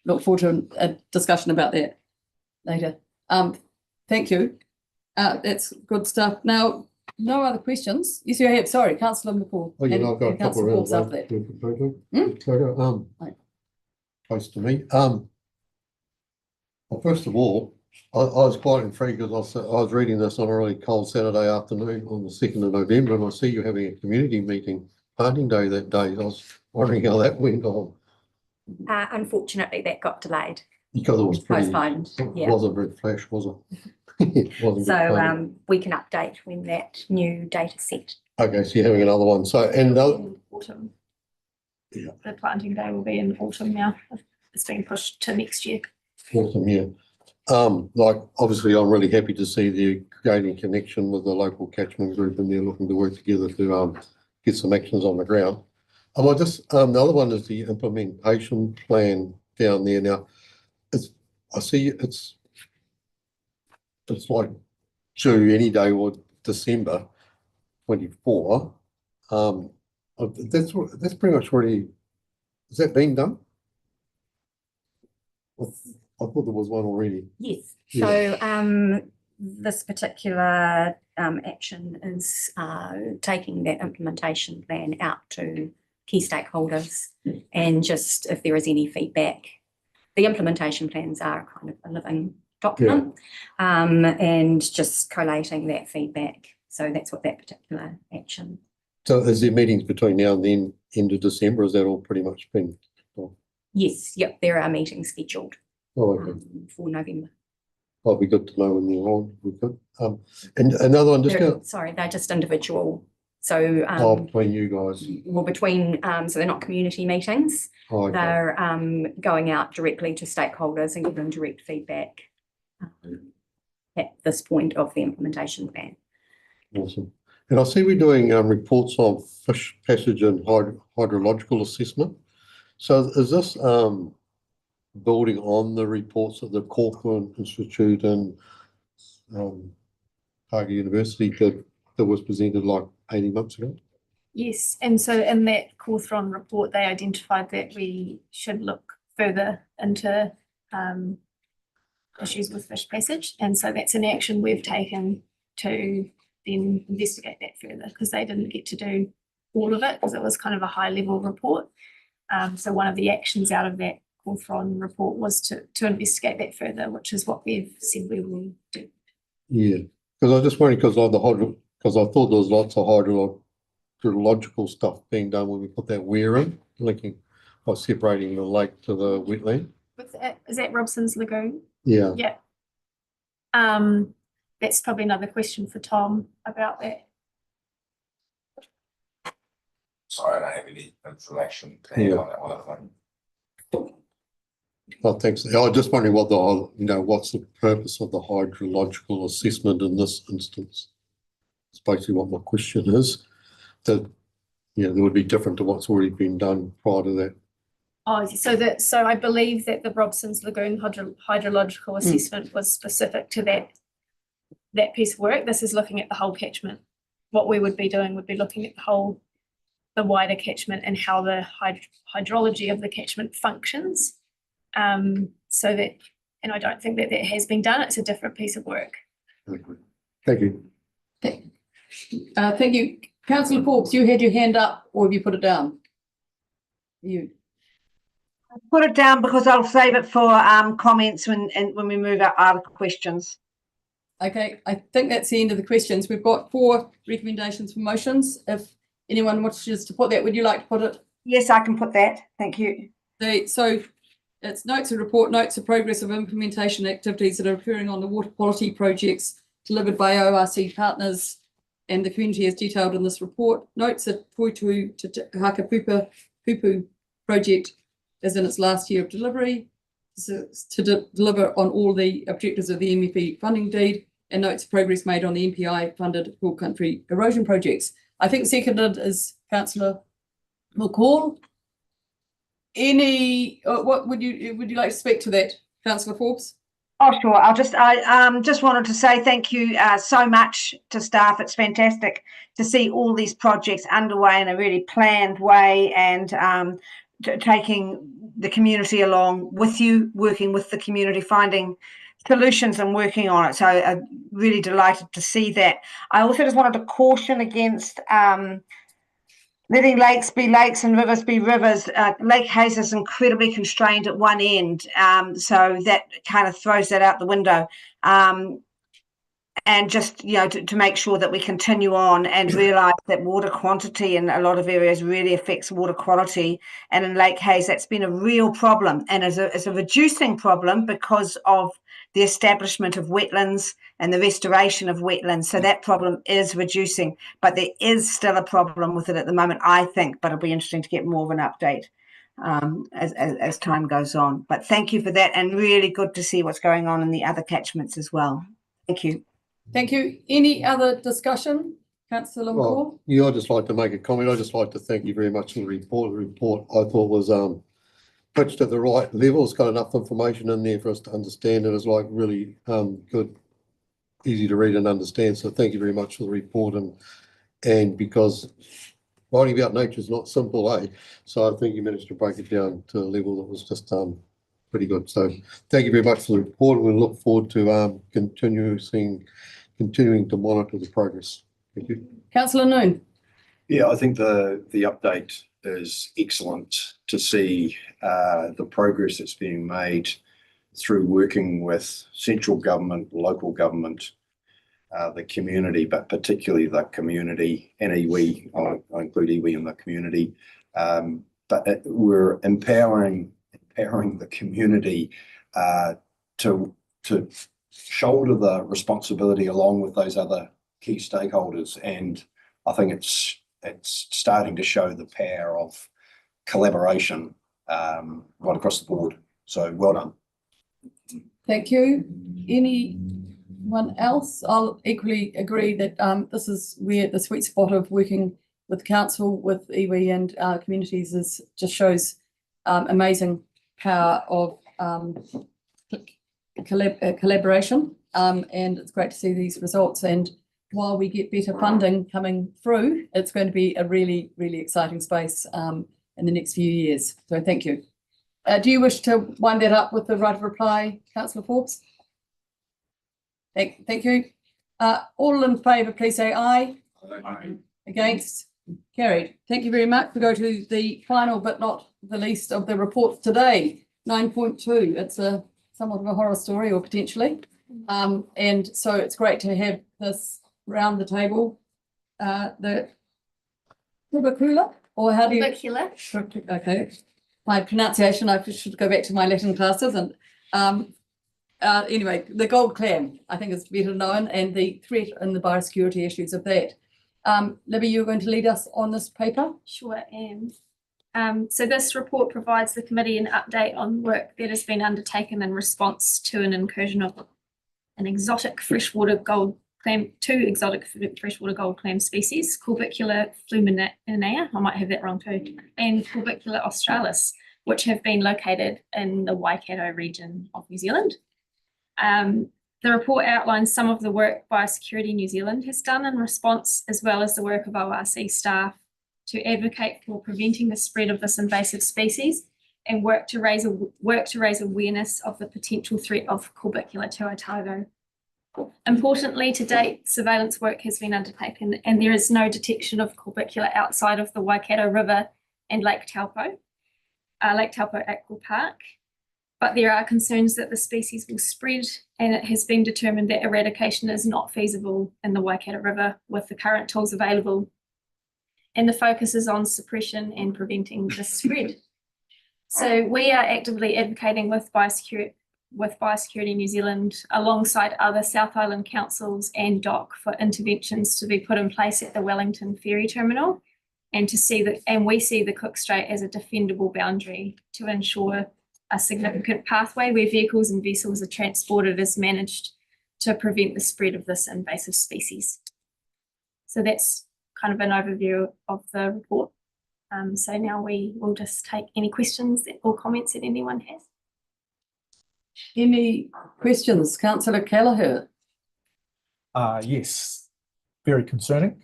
look forward to a discussion about that later. Thank you. That's good stuff. Now, no other questions? Yes, you have. Sorry, Councillor McCall. Oh, you know, I've got a couple Councillor Paul's around after that. that. Close to me. Well, first of all, I was quite intrigued because I was reading this on a really cold Saturday afternoon on the 2nd of November, and I see you having a community meeting, planting day that day. I was wondering how that went on. Unfortunately, that got delayed. Because it was pretty, Postponed, yeah. it wasn't very flash, was it? It wasn't good So planting. we can update when that new date is set. Okay, so you're having another one. So, and Autumn. Yeah. The planting day will be in autumn now. It's being pushed to next year. awesome, yeah. Like, obviously, I'm really happy to see the gaining connection with the local catchment group, and they're looking to work together to get some actions on the ground. The other one is the implementation plan down there. Now, I see it's like due any day or December 24. That's pretty much already. Is that being done? I thought there was one already. Yes. Yeah. So this particular action is taking that implementation plan out to key stakeholders, and just if there is any feedback. The implementation plans are kind of a living document, and just collating that feedback. So that's what that particular action. So is there meetings between now and then end of December? Is that all pretty much been? Yes, yep, there are meetings scheduled Oh, okay. For November. That'll be good to know when they're on. We could. And another one, just go. Sorry, they're just individual. So Between you guys. well, between so they're not community meetings. Oh, okay. They're going out directly to stakeholders and giving direct feedback at this point of the implementation plan. Awesome. And I see we're doing reports on fish passage and hydrological assessment. So is this building on the reports that the Corcoran Institute and Targa University did that was presented like 18 months ago? Yes, and so in that Cawthron report, they identified that we should look further into issues with fish passage, and so that's an action we've taken to then investigate that further, because they didn't get to do all of it because it was kind of a high level report. So one of the actions out of that Cawthron report was to investigate that further, which is what we've said we will do. Yeah, because I was just wondering, because I thought there was lots of hydrological stuff being done when we put that weir in, linking by separating the lake to the wetland. Is that Robson's Lagoon? Yeah. Yeah. That's probably another question for Tom about that. Sorry, I don't have any information to hand on that one at the moment. Oh, thanks. I was just wondering what's the purpose of the hydrological assessment in this instance? It's basically what my question is. there would be different to what's already been done prior to that. Oh, so I believe that the Robson's Lagoon hydrological assessment was specific to that piece of work. This is looking at the whole catchment. What we would be doing would be looking at the wider catchment and how the hydrology of the catchment functions. So that, and I don't think that has been done. It's a different piece of work. Thank you. Thank you. Councillor Forbes, you had your hand up, or have you put it down? You. Put it down because I'll save it for comments when we move out of questions. Okay, I think that's the end of the questions. We've got 4 recommendations for motions. If anyone wishes to put that, would you like to put it? Yes, I can put that. Thank you. So it's notes of report, notes of progress of implementation activities that are occurring on the water quality projects delivered by ORC partners and the community as detailed in this report. Notes that Toitū to Hakapupu project is in its last year of delivery to deliver on all the objectives of the MFE funding deed, and notes of progress made on the MPI funded Hill Country erosion projects. I think seconded is Councillor McCall. What would you like to speak to that, Councillor Forbes? Oh, sure. I just wanted to say thank you so much to staff. It's fantastic to see all these projects underway in a really planned way, and taking the community along with you, working with the community, finding solutions and working on it. So I'm really delighted to see that. I also just wanted to caution against letting lakes be lakes and rivers be rivers. Lake Hayes is incredibly constrained at one end, so that kind of throws that out the window. And just, to make sure that we continue on and realise that water quantity in a lot of areas really affects water quality. And in Lake Hayes, that's been a real problem, and it's a reducing problem because of the establishment of wetlands and the restoration of wetlands. So that problem is reducing, but there is still a problem with it at the moment, I think, but it'll be interesting to get more of an update as time goes on. But thank you for that, and really good to see what's going on in the other catchments as well. Thank you. Thank you. Any other discussion? Councillor McCall? I'd just like to make a comment. I'd just like to thank you very much for the report. The report I thought was pitched at the right level. It's got enough information in there for us to understand it. It's really good, easy to read and understand. So thank you very much for the report, and because writing about nature is not simple, eh? So I think you managed to break it down to a level that was just pretty good. So thank you very much for the report. We'll look forward to continuing to monitor the progress. Thank you. Councillor Noon. Yeah, I think the update is excellent to see the progress that's being made through working with central government, local government, the community, but particularly the community and iwi. I include iwi in the community. But we're empowering the community to shoulder the responsibility along with those other key stakeholders, and I think it's starting to show the power of collaboration right across the board. So well done. Thank you. Anyone else? I'll equally agree that this is where the sweet spot of working with council, with iwi and communities just shows amazing power of collaboration, and it's great to see these results. And while we get better funding coming through, it's going to be a really, really exciting space in the next few years. So thank you. Do you wish to wind that up with the right of reply, Councillor Forbes? Thank you. All in favour, please say aye. Aye. Against? Carried. Thank you very much. We go to the final but not the least of the reports today, 9.2. It's somewhat of a horror story, or potentially. And so it's great to have this round the table. The Kubakula, or how do you? Kubakula. Okay. My pronunciation, I should go back to my Latin classes. And anyway, the gold clam, I think, is better known, and the threat and the biosecurity issues of that. Libby, you're going to lead us on this paper? Sure am. So this report provides the committee an update on work that has been undertaken in response to an incursion of an exotic freshwater gold two exotic freshwater gold clam species, Corbicula fluminea, I might have that wrong too, and Corbicula australis, which have been located in the Waikato region of New Zealand. The report outlines some of the work Biosecurity New Zealand has done in response, as well as the work of ORC staff to advocate for preventing the spread of this invasive species and work to raise awareness of the potential threat of Corbicula to Otago. Importantly, to date, surveillance work has been undertaken and there is no detection of Corbicula outside of the Waikato River and Lake Taupo Aqua Park. But there are concerns that the species will spread, and it has been determined that eradication is not feasible in the Waikato River with the current tools available. And the focus is on suppression and preventing the spread. So we are actively advocating with Biosecurity New Zealand alongside other South Island councils and DOC for interventions to be put in place at the Wellington Ferry Terminal, and we see the Cook Strait as a defendable boundary to ensure a significant pathway where vehicles and vessels are transported is managed to prevent the spread of this invasive species. So that's kind of an overview of the report. So now we will just take any questions or comments that anyone has. Any questions? Councillor Kelleher? Yes, very concerning.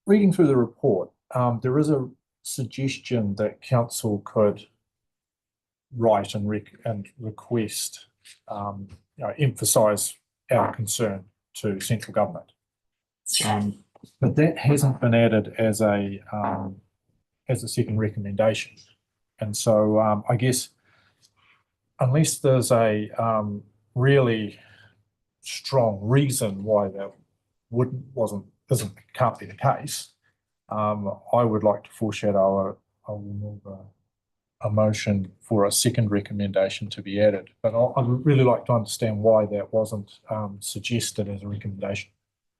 Reading through the report, there is a suggestion that council could write and request, emphasise our concern to central government. But that hasn't been added as a second recommendation. And so I guess unless there's a really strong reason why that can't be the case, I would like to foreshadow a motion for a second recommendation to be added. But I'd really like to understand why that wasn't suggested as a recommendation.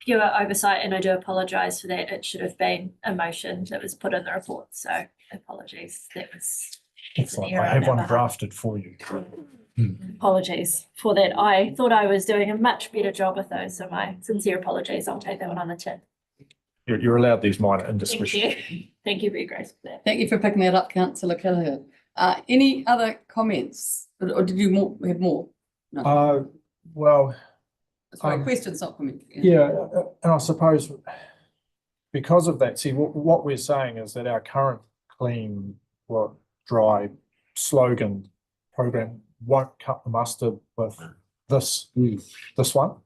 Pure oversight, and I do apologise for that. It should have been a motion that was put in the report, so apologies. That was Excellent. I have one drafted for you. Apologies for that. I thought I was doing a much better job with those, so my sincere apologies. I'll take that one on the chin. You're allowed these minor indiscretions. Thank you. Thank you for your grace for that. Thank you for picking that up, Councillor Kelleher. Any other comments, or did you have more? No. Well, sorry, questions, not comments. Yeah, and I suppose because of that, see, what we're saying is that our current clean, dry slogan program won't cut the mustard with this one.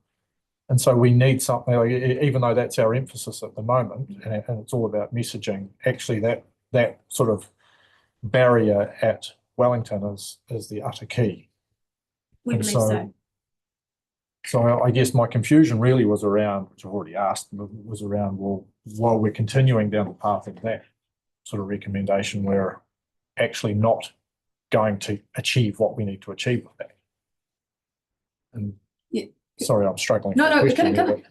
And so we need something, even though that's our emphasis at the moment, and it's all about messaging, actually that sort of barrier at Wellington is the utter key. We believe so. So I guess my confusion really was around, which I've already asked, was around, well, while we're continuing down the path of that sort of recommendation, we're actually not going to achieve what we need to achieve with that. And yeah. Sorry, I'm struggling. No,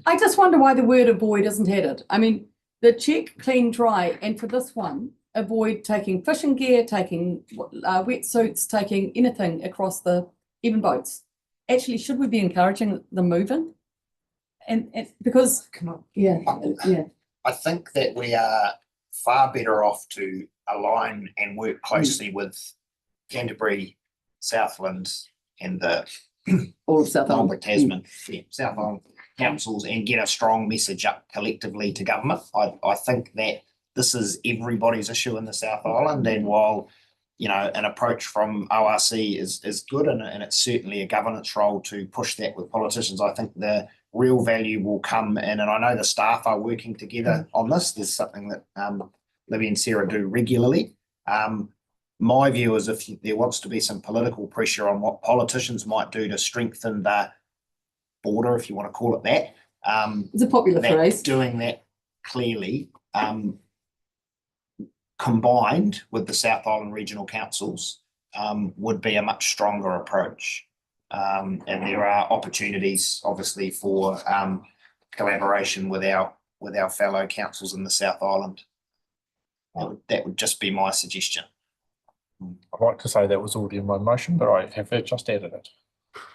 I just wonder why the word avoid isn't added. I mean, the check, clean, dry, and for this one, avoid taking fishing gear, taking wetsuits, taking anything across even boats. Actually, should we be encouraging the moving? And because, come on, yeah. I think that we are far better off to align and work closely with Canterbury, Southland, and the all of South Island, Tasman, South Island councils, and get a strong message up collectively to government. I think that this is everybody's issue in the South Island, and while an approach from ORC is good, and it's certainly a governance role to push that with politicians, I think the real value will come in, and I know the staff are working together on this. There's something that Libby and Sarah do regularly. My view is if there wants to be some political pressure on what politicians might do to strengthen the border, if you want to call it that. It's a popular phrase. Doing that clearly, combined with the South Island regional councils, would be a much stronger approach. And there are opportunities, obviously, for collaboration with our fellow councils in the South Island. That would just be my suggestion. I'd like to say that was already in my motion, but I have just added it.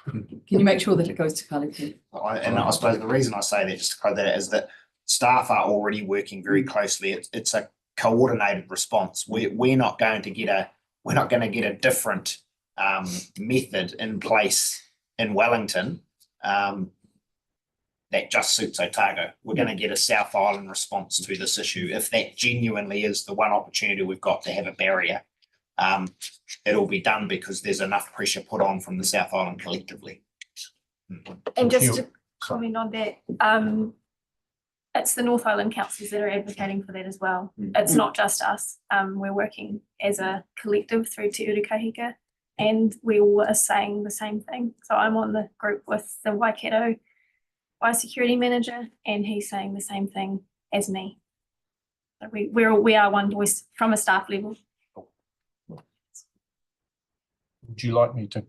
Can you make sure that it goes to Kāleku? And I suppose the reason I say that, just to quote that, is that staff are already working very closely. It's a coordinated response. We're not going to get a different method in place in Wellington that just suits Otago. We're going to get a South Island response to this issue. If that genuinely is the one opportunity we've got to have a barrier, it'll be done because there's enough pressure put on from the South Island collectively. And just to comment on that, it's the North Island councils that are advocating for that as well. It's not just us. We're working as a collective through Te Urukahika, and we all are saying the same thing. So I'm on the group with the Waikato biosecurity manager, and he's saying the same thing as me. So we are one voice from a staff level. Would you like me to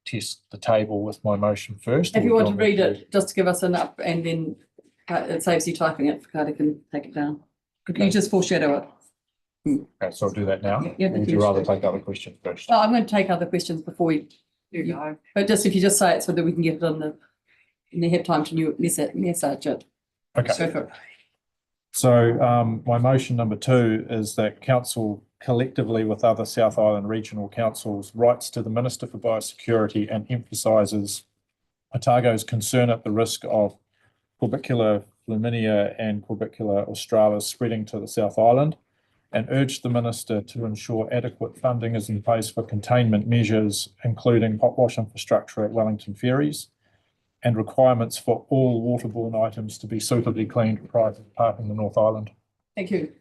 test the table with my motion first? If or you do want to me read it, just to give us an up, and then it saves you typing it, Kāta can take it down. You just foreshadow it. Okay, so I'll do that now. Yeah, Or would you rather take other questions first? Well, I'm going to take other questions before we go. But just if you just say it so that we can get it on and they have time to message it. Okay. Go for it. So my motion number 2 is that council collectively with other South Island regional councils writes to the Minister for Biosecurity and emphasises Otago's concern at the risk of Corbicula flaminia and Corbicula australis spreading to the South Island, and urge the Minister to ensure adequate funding is in place for containment measures, including hot wash infrastructure at Wellington Ferries, and requirements for all waterborne items to be suitably cleaned prior to departing the North Island. Thank you.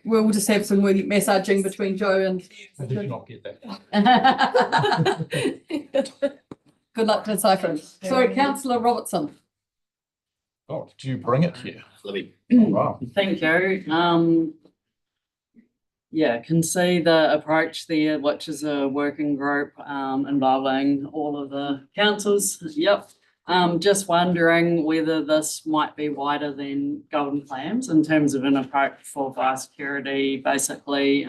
We'll just have some messaging between Joe and. I did not get that. Good luck deciphering. Sorry, Councillor Robertson. Oh, did you bring it here? Wow. Thank you. Yeah, can see the approach there, which is a working group involving all of the councils. Yep. Just wondering whether this might be wider than Golden Clams in terms of an approach for biosecurity, basically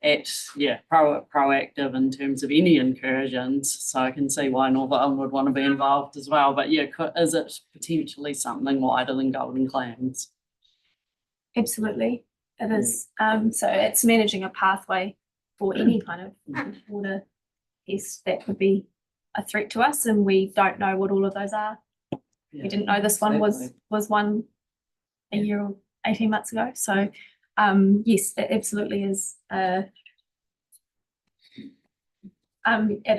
proactive in terms of any incursions. So I can see why North Island would want to be involved as well. But yeah, is it potentially something wider than Golden Clams? Absolutely, it is. So it's managing a pathway for any kind of water pest that could be a threat to us, and we don't know what all of those are. Yeah, we didn't know this one was one a year or 18 months ago. So yes, it absolutely is. It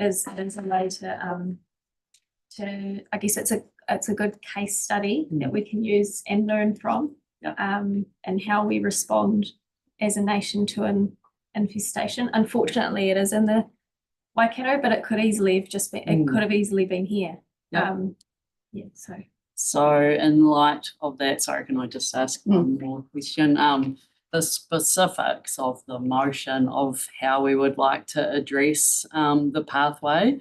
is a way to I guess it's a good case study that we can use and learn from, and how we respond as a nation to an infestation. Unfortunately, it is in the Waikato, but it could easily have just been. It could have easily been here. So in light of that, sorry, can I just ask one more question? The specifics of the motion of how we would like to address the pathway.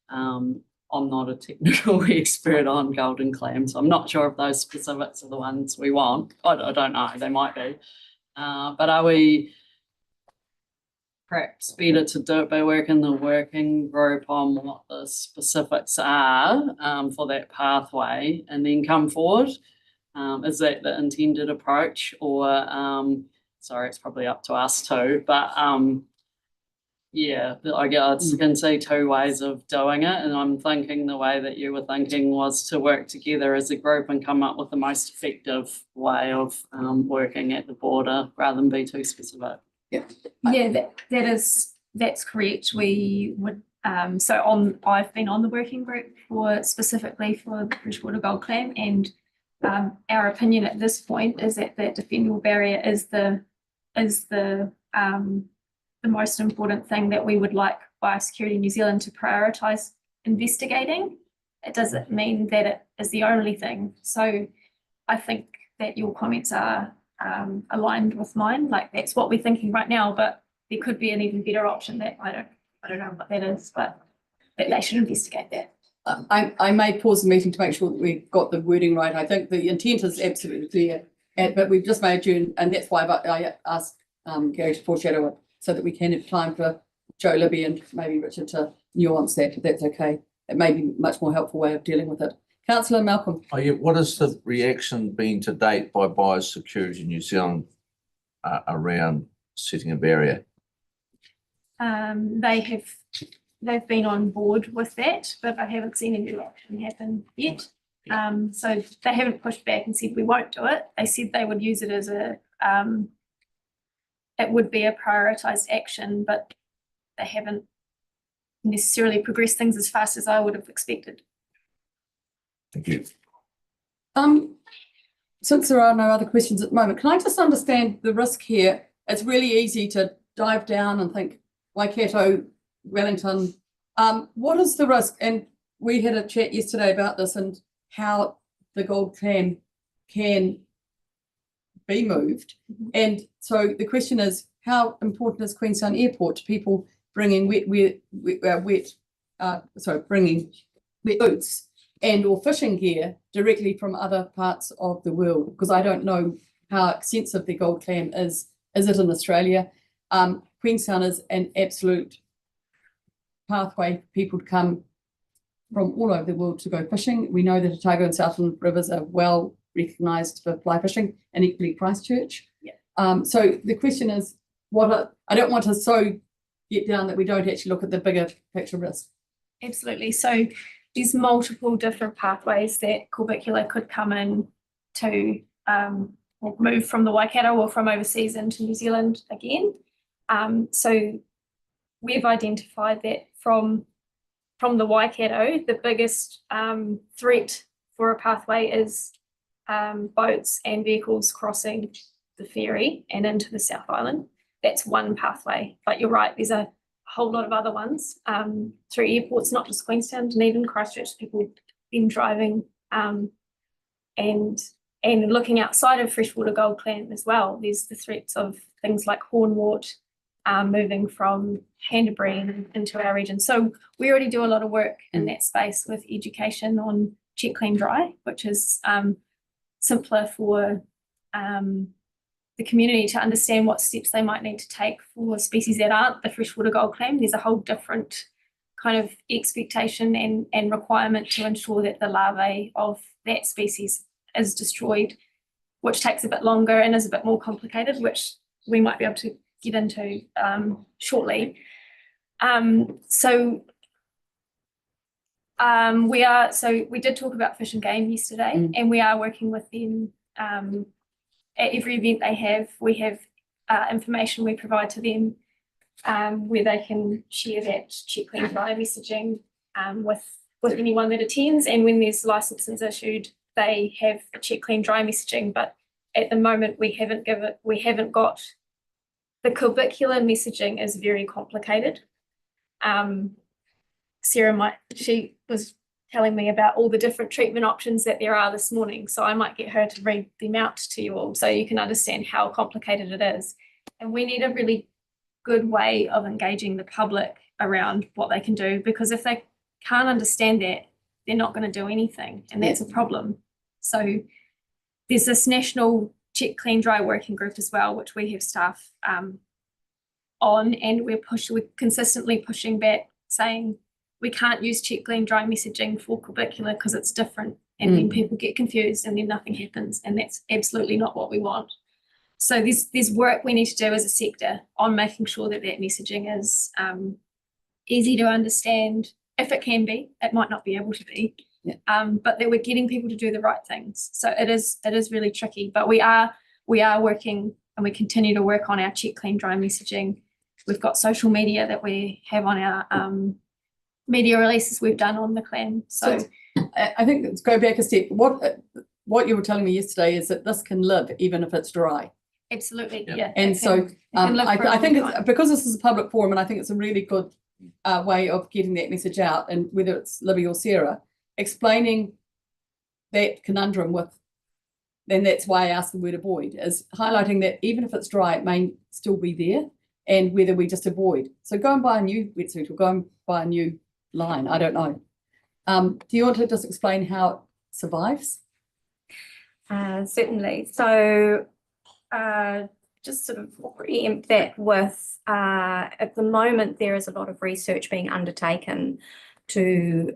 I'm not a technical expert on Golden Clams, so I'm not sure if those specifics are the ones we want. I don't know, they might be. But are we perhaps better to do it by working the working group on what the specifics are for that pathway and then come forward? Is that the intended approach, or sorry, it's probably up to us too, but yeah, I guess I can see 2 ways of doing it, and I'm thinking the way that you were thinking was to work together as a group and come up with the most effective way of working at the border rather than be too specific. Yeah, that's correct. We would I've been on the working group specifically for the freshwater gold clam, and our opinion at this point is that the defendable barrier is the most important thing that we would like Biosecurity New Zealand to prioritise investigating. It doesn't mean that it is the only thing. So I think that your comments are aligned with mine. Like, that's what we're thinking right now, but there could be an even better option that I don't know what that is, but that they should investigate that. I may pause the meeting to make sure that we've got the wording right. I think the intent is absolutely clear, but we've just made June, and that's why I asked Gary to foreshadow it so that we can have time for Joe, Libby and maybe Richard to nuance that, if that's okay. It may be a much more helpful way of dealing with it. Councillor Malcolm. Oh, yeah, what has the reaction been to date by Biosecurity New Zealand around setting a barrier? They've been on board with that, but I haven't seen any action happen yet. So they haven't pushed back and said we won't do it. They said they would use it as a, it would be a prioritised action, but they haven't necessarily progressed things as fast as I would have expected. Thank you. Since there are no other questions at the moment, can I just understand the risk here? It's really easy to dive down and think Waikato, Wellington. What is the risk? And we had a chat yesterday about this and how the gold clam can be moved. And so the question is, how important is Queenstown Airport to people bringing bringing wet boots and or fishing gear directly from other parts of the world? Because I don't know how extensive the gold clam is. Is it in Australia? Queenstown is an absolute pathway for people to come from all over the world to go fishing. We know that Otago and Southland rivers are well recognised for fly fishing, and equally Christchurch. Yeah. So the question is, I don't want to so get down that we don't actually look at the bigger picture risk. Absolutely. So there's multiple different pathways that Corbicula could come in to move from the Waikato or from overseas into New Zealand again. So we've identified that from the Waikato, the biggest threat for a pathway is boats and vehicles crossing the ferry and into the South Island. That's one pathway, but you're right, there's a whole lot of other ones through airports, not just Queenstown, Dunedin, Christchurch. People been driving and looking outside of freshwater gold clam as well. There's the threats of things like hornwort moving from Canterbury into our region. So we already do a lot of work in that space with education on check, clean, dry, which is simpler for the community to understand what steps they might need to take for species that aren't the freshwater gold clam. There's a whole different kind of expectation and requirement to ensure that the larvae of that species is destroyed, which takes a bit longer and is a bit more complicated, which we might be able to get into shortly. We did talk about Fish and Game yesterday, and we are working with them at every event they have. We have information we provide to them where they can share that check, clean, dry messaging with anyone that attends, and when there's licenses issued, they have the check, clean, dry messaging. But at the moment, we haven't got the Corbicula messaging is very complicated. Sarah she was telling me about all the different treatment options that there are this morning, so I might get her to read them out to you all so you can understand how complicated it is. And we need a really good way of engaging the public around what they can do, because if they can't understand that, they're not going to do anything, and that's a problem. So there's this national check, clean, dry working group as well, which we have staff on, and we're consistently pushing back, saying we can't use check, clean, dry messaging for Corbicula because it's different, and then people get confused and then nothing happens, and that's absolutely not what we want. So there's work we need to do as a sector on making sure that messaging is easy to understand. If it can be, it might not be able to be, but that we're getting people to do the right things. So it is really tricky, but we are working, and we continue to work on our check, clean, dry messaging. We've got social media that we have on our media releases we've done on the clam. So I think let's go back a step. What you were telling me yesterday is that this can live even if it's dry. Absolutely, yeah. And so I think it's because this is a public forum, and I think it's a really good way of getting that message out, and whether it's Libby or Sarah, explaining that conundrum with, then that's why I asked the word avoid, is highlighting that even if it's dry, it may still be there, and whether we just avoid. So go and buy a new wetsuit or go and buy a new line, I don't know. Do you want to just explain how it survives? Certainly. So just sort of preempt that with, at the moment, there is a lot of research being undertaken to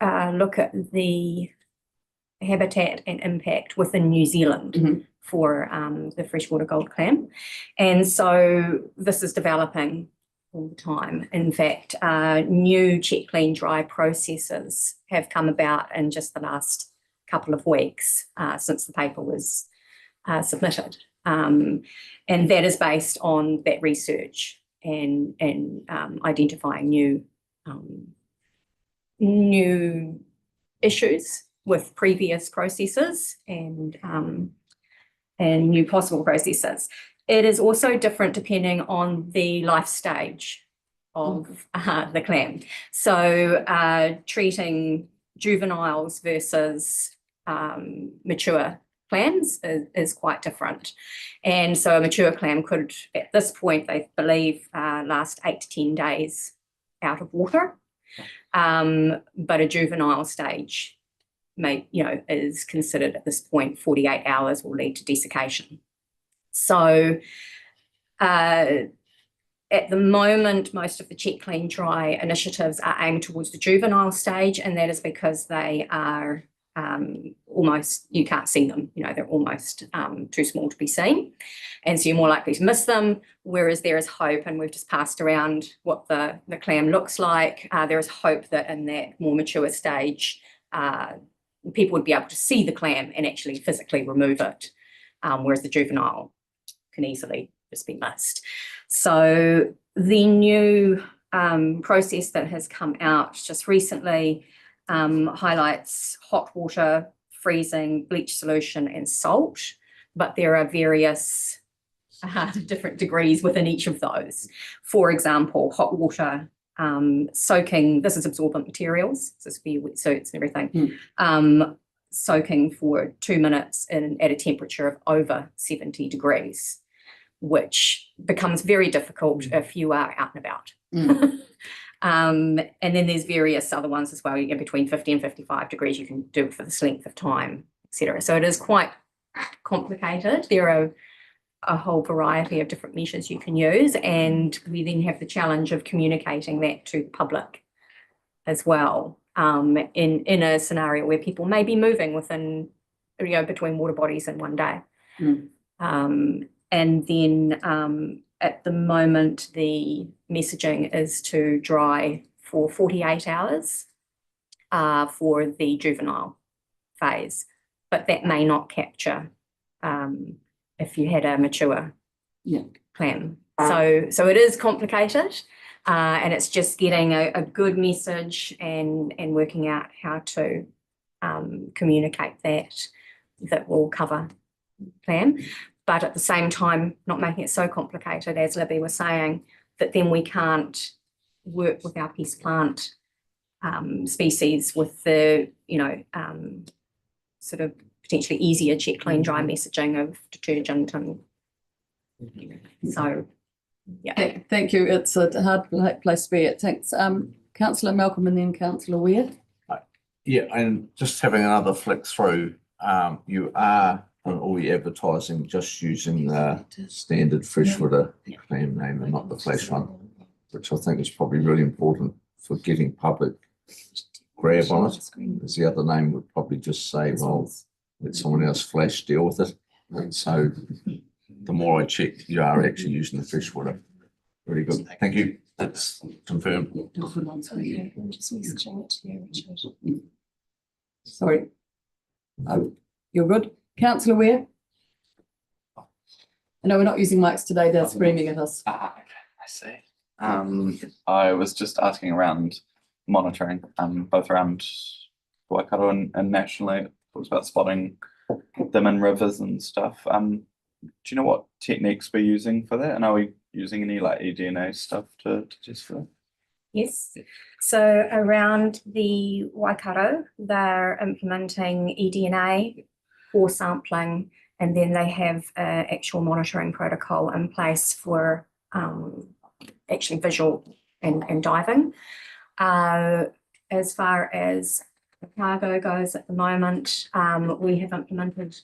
look at the habitat and impact within New Zealand for the freshwater gold clam. And so this is developing all the time. In fact, new check, clean, dry processes have come about in just the last couple of weeks since the paper was submitted. And that is based on that research and identifying new issues with previous processes and new possible processes. It is also different depending on the life stage of the clam. So treating juveniles versus mature clams is quite different. And so a mature clam could, at this point, they believe, last 8 to 10 days out of water. But a juvenile stage is considered at this point 48 hours will lead to desiccation. So at the moment, most of the check, clean, dry initiatives are aimed towards the juvenile stage, and that is because they are almost, you can't see them, they're almost too small to be seen. And so you're more likely to miss them, whereas there is hope, and we've just passed around what the clam looks like. There is hope that in that more mature stage, people would be able to see the clam and actually physically remove it, whereas the juvenile can easily just be missed. So the new process that has come out just recently highlights hot water, freezing, bleach solution and salt, but there are various different degrees within each of those. For example, hot water soaking, this is absorbent materials, so it's for your wetsuits and everything, soaking for 2 minutes at a temperature of over 70 degrees, which becomes very difficult if you are out and about. And then there's various other ones as well, between 50 and 55 degrees you can do it for this length of time, etc. So it is quite complicated. There are a whole variety of different measures you can use, and we then have the challenge of communicating that to the public as well, in a scenario where people may be moving within, between water bodies in one day. And then at the moment, the messaging is to dry for 48 hours for the juvenile phase, but that may not capture if you had a mature clam. So it is complicated, and it's just getting a good message and working out how to communicate that will cover clam. But at the same time, not making it so complicated, as Libby was saying, that then we can't work with our pest plant species with the, sort of potentially easier check, clean, dry messaging of detergent. And so, yeah. Thank you. It's a hard place to be. Thanks. Councillor Malcolm and then Councillor Weir. Yeah, and just having another flick through, you are on all your advertising just using the standard freshwater clam name and not the flash one, which I think is probably really important for getting public grab on it, because the other name would probably just say, well, let someone else flash deal with it. And so the more I check, you are actually using the freshwater. Very good. Thank you. That's confirmed. Sorry. You're good. Councillor Weir? No, we're not using mics today. They're screaming at us. Okay, I see. I was just asking around monitoring, both around Waikato and nationally. It was about spotting them in rivers and stuff. Do you know what techniques we're using for that? And are we using any like eDNA stuff to test for that? Yes. So around the Waikato, they're implementing eDNA for sampling, and then they have an actual monitoring protocol in place for actually visual and diving. As far as the cargo goes at the moment, we have implemented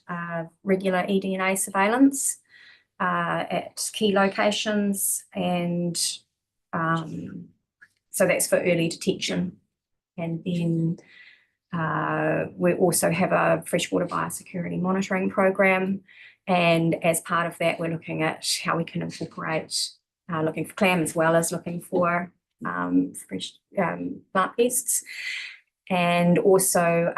regular eDNA surveillance at key locations, and so that's for early detection. And then we also have a freshwater biosecurity monitoring program, and as part of that, we're looking at how we can incorporate looking for clam as well as looking for fresh plant pests. And also,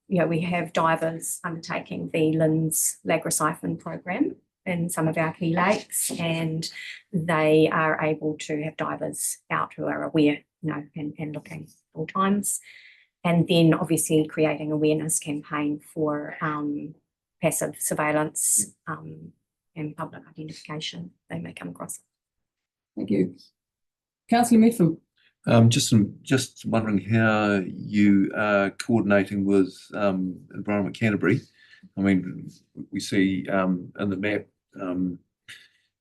we have divers undertaking the LINS Lagrosiphon program in some of our key lakes, and they are able to have divers out who are aware, and looking at all times. And then obviously creating awareness campaign for passive surveillance and public identification they may come across. Thank you. Councillor Methven. Just wondering how you are coordinating with Environment Canterbury. I mean, we see in the map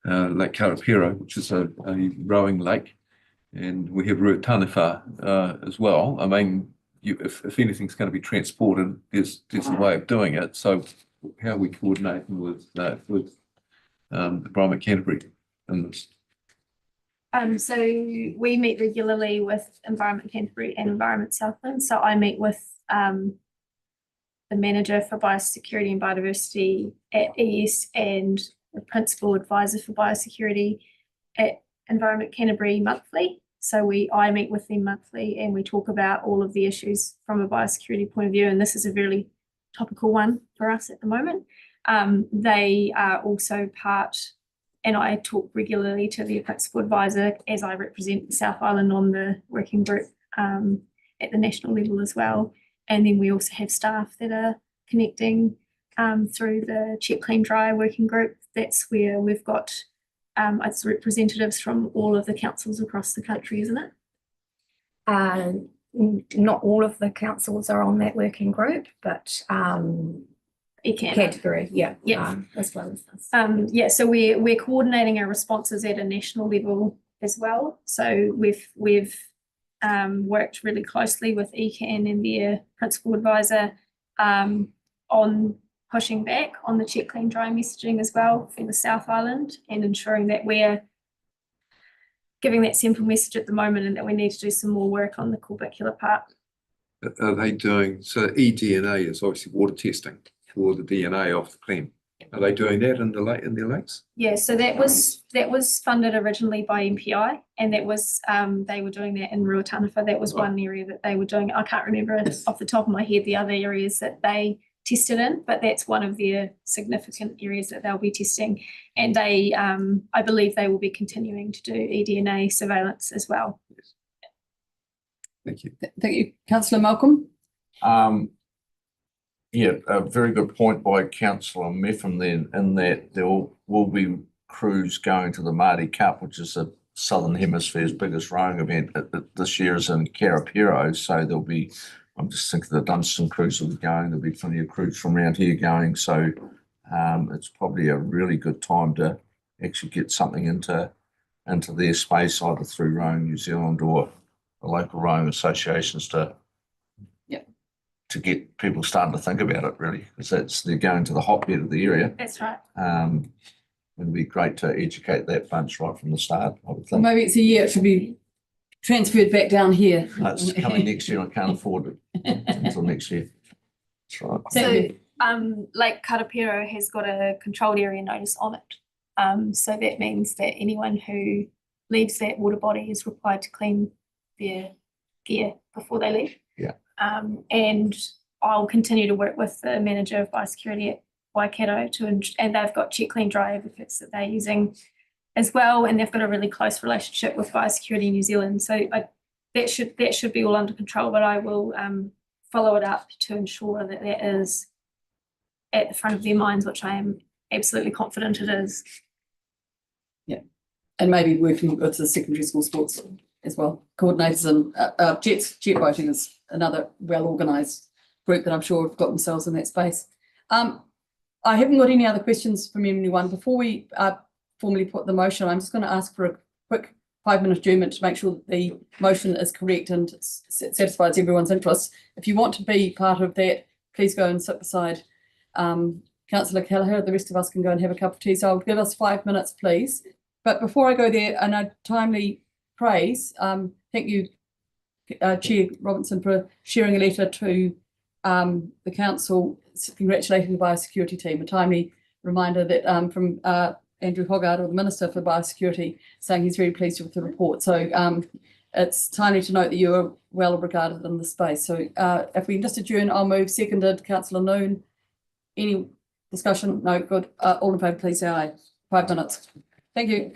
Lake Karapiro, which is a rowing lake, and we have Ruataniwha as well. I mean, if anything's going to be transported, there's a way of doing it. So how are we coordinating with Environment Canterbury in this? So we meet regularly with Environment Canterbury and Environment Southland. So I meet with the manager for biosecurity and biodiversity at ES and the principal advisor for biosecurity at Environment Canterbury monthly. So I meet with them monthly, and we talk about all of the issues from a biosecurity point of view. And this is a really topical one for us at the moment. They are also part, and I talk regularly to the principal advisor as I represent the South Island on the working group at the national level as well. And then we also have staff that are connecting through the Check, Clean, Dry working group. That's where we've got it's representatives from all of the councils across the country, isn't it? Not all of the councils are on that working group, but Canterbury, as well as us. So we're coordinating our responses at a national level as well. So we've worked really closely with ECAN and their principal advisor on pushing back on the Check, Clean, Dry messaging as well for the South Island, and ensuring that we're giving that simple message at the moment, and that we need to do some more work on the corbicular part. Are they doing, so eDNA is obviously water testing for the DNA of the clam. Are they doing that in their lakes? Yeah, so that was funded originally by MPI, and that was they were doing that in Ruataniwha. That was one area that they were doing. I can't remember off the top of my head the other areas that they tested in, but that's one of their significant areas that they'll be testing. And they, I believe they will be continuing to do eDNA surveillance as well. Yes. Thank you. Thank you. Councillor Malcolm. Yeah, a very good point by Councillor Methven then, in that there will be crews going to the Māori Cup, which is the Southern Hemisphere's biggest rowing event this year is in Karapiro. So there'll be, I'm just thinking the Dunstan crews will be going, there'll be plenty of crews from around here going. So it's probably a really good time to actually get something into their space, either through Rowing New Zealand or the local rowing associations to get people starting to think about it, really, because they're going to the hotbed of the area. That's right. It'd be great to educate that bunch right from the start, I would Well, think. maybe it's a year it should be transferred back down here. No, it's coming next year. I can't afford it until next year. That's right. So Lake Karapiro has got a controlled area notice on it. So that means that anyone who leaves that water body is required to clean their gear before they leave. Yeah. And I'll continue to work with the manager of biosecurity at Waikato and they've got Check, Clean, Dry advocates that they're using as well, and they've got a really close relationship with Biosecurity New Zealand. So that should be all under control, but I will follow it up to ensure that that is at the front of their minds, which I am absolutely confident it is. Yeah, and maybe working with the secondary school sports as well, coordinators, and jet boating is another well-organised group that I'm sure have got themselves in that space. I haven't got any other questions from anyone. Before we formally put the motion, I'm just going to ask for a quick 5-minute adjournment to make sure that the motion is correct and satisfies everyone's interests. If you want to be part of that, please go and sit beside councillor Kelleher. The rest of us can go and have a cup of tea. So I'll give us 5 minutes, please. But before I go there, and I timely praise, thank you, Chair Robinson, for sharing a letter to the council congratulating the biosecurity team. A timely reminder that from Andrew Hoggard, or the Minister for Biosecurity, saying he's very pleased with the report. So it's timely to note that you are well regarded in the space. So if we can just adjourn, I'll move. Seconded, Councillor Noon. Any discussion? No, good. All in favour, please say aye. 5 minutes. Thank you.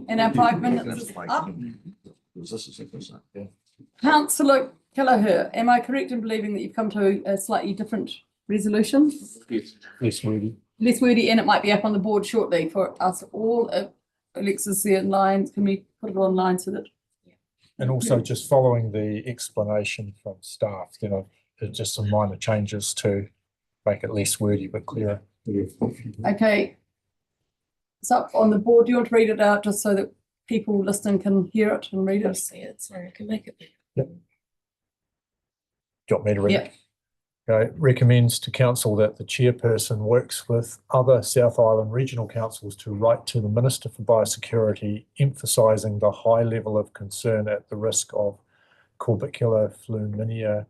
And our 5 minutes is up. This is interesting, yeah. Councillor Kelleher, am I correct in believing that you've come to a slightly different resolution? Less wordy. Less wordy, and it might be up on the board shortly for us all. Alexis, the lines, can we put it online so that? And also just following the explanation from staff, you know, there's just some minor changes to make it less wordy but clearer. Okay. It's up on the board. Do you want to read it out just so that people listening can hear it and read it? See it, sorry, I can make it. Yep. Do you want me to read Yep. it? Okay, recommends to council that the chairperson works with other South Island regional councils to write to the Minister for Biosecurity, emphasising the high level of concern at the risk of Corbicula fluminia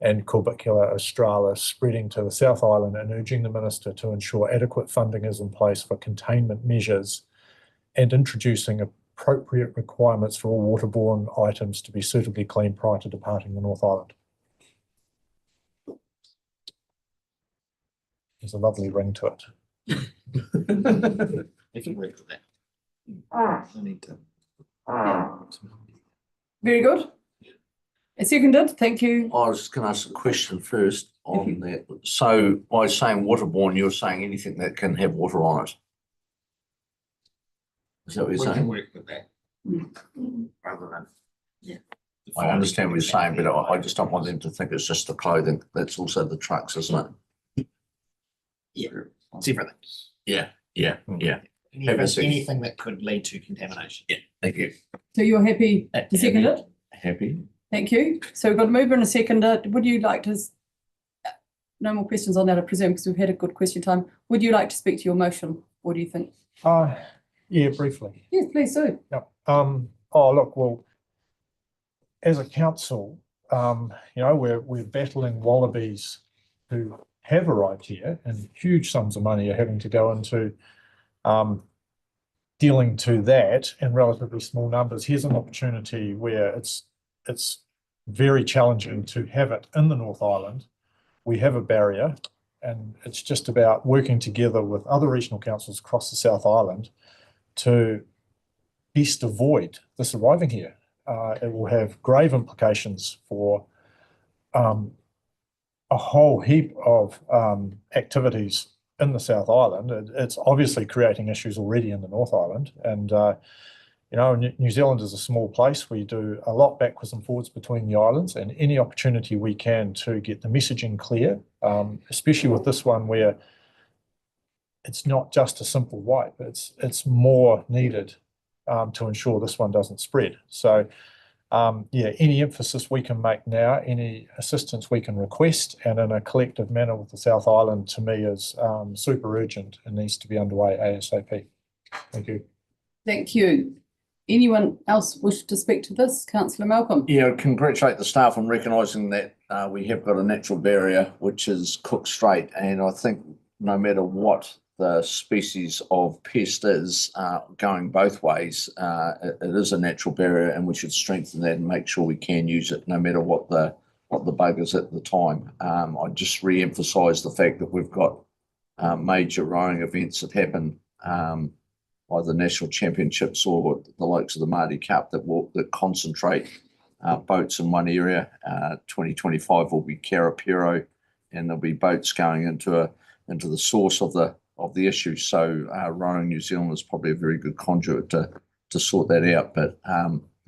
and Corbicula australis spreading to the South Island, and urging the Minister to ensure adequate funding is in place for containment measures and introducing appropriate requirements for all waterborne items to be suitably cleaned prior to departing the North Island. There's a lovely ring to it. If you read that. I need to. Very good. Seconded, thank you. I was just going to ask a question first on that. So by saying waterborne, you're saying anything that can have water on it? Is that what you're saying? Work with that. Rather than. Yeah. I understand what you're saying, but I just don't want them to think it's just the clothing. That's also the trucks, isn't it? Yeah, it's everything. Yeah. Have a second. Anything that could lead to contamination. Yeah, thank you. So you're happy to second it? Happy? Thank you. So we've got a mover and a seconder. Would you like to, no more questions on that, I presume, because we've had a good question time. Would you like to speak to your motion? What do you think? Yeah, briefly. Yes, please do. Yep. Oh, look, well, as a council, you know, we're battling wallabies who have arrived here, and huge sums of money are having to go into dealing to that in relatively small numbers. Here's an opportunity where it's very challenging to have it in the North Island. We have a barrier, and it's just about working together with other regional councils across the South Island to best avoid this arriving here. It will have grave implications for a whole heap of activities in the South Island. It's obviously creating issues already in the North Island, and you know, New Zealand is a small place. We do a lot backwards and forwards between the islands, and any opportunity we can to get the messaging clear, especially with this one where it's not just a simple wipe, it's more needed to ensure this one doesn't spread. So yeah, any emphasis we can make now, any assistance we can request, and in a collective manner with the South Island, to me is super urgent and needs to be underway ASAP. Thank you. Thank you. Anyone else wish to speak to this? Councillor Malcolm. Yeah, congratulate the staff on recognising that we have got a natural barrier, which is Cook Strait, and I think no matter what the species of pest is, going both ways, it is a natural barrier, and we should strengthen that and make sure we can use it no matter what the bug is at the time. I just re-emphasise the fact that we've got major rowing events that happen, either national championships or the likes of the Māori Cup that concentrate boats in one area. 2025 will be Karapiro, and there'll be boats going into the source of the issue. So Rowing New Zealand is probably a very good conduit to sort that out. But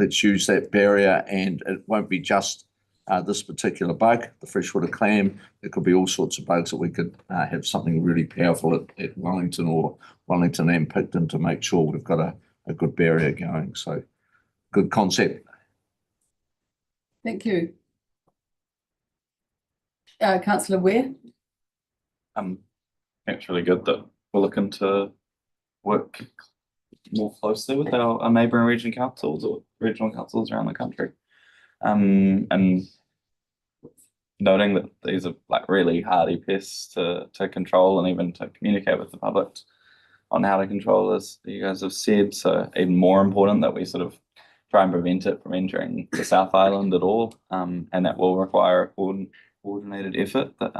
let's use that barrier, and it won't be just this particular bug, the freshwater clam. There could be all sorts of bugs that we could have something really powerful at Wellington or Wellington and Picton to make sure we've got a good barrier going. So good concept. Thank you. Councillor Ware. It's really good that we're looking to work more closely with our neighbouring regional councils or regional councils around the country. And noting that these are like really hardy pests to control and even to communicate with the public on how to control, as you guys have said. So even more important that we sort of try and prevent it from entering the South Island at all. And that will require a coordinated effort that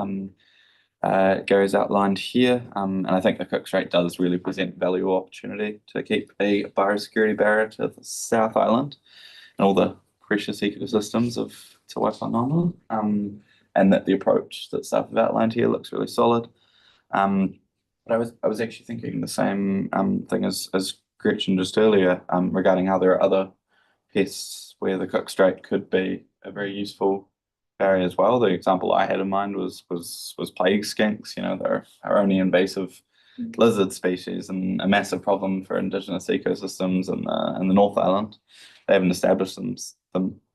Gary's outlined here, and I think the Cook Strait does really present value opportunity to keep a biosecurity barrier to the South Island and all the precious ecosystems of Te Waiwhananga, and that the approach that staff have outlined here looks really solid. But I was actually thinking the same thing as Gretchen just earlier, regarding how there are other pests where the Cook Strait could be a very useful barrier as well. The example I had in mind was plague skinks. You know, they're our only invasive lizard species and a massive problem for indigenous ecosystems in the North Island. They haven't established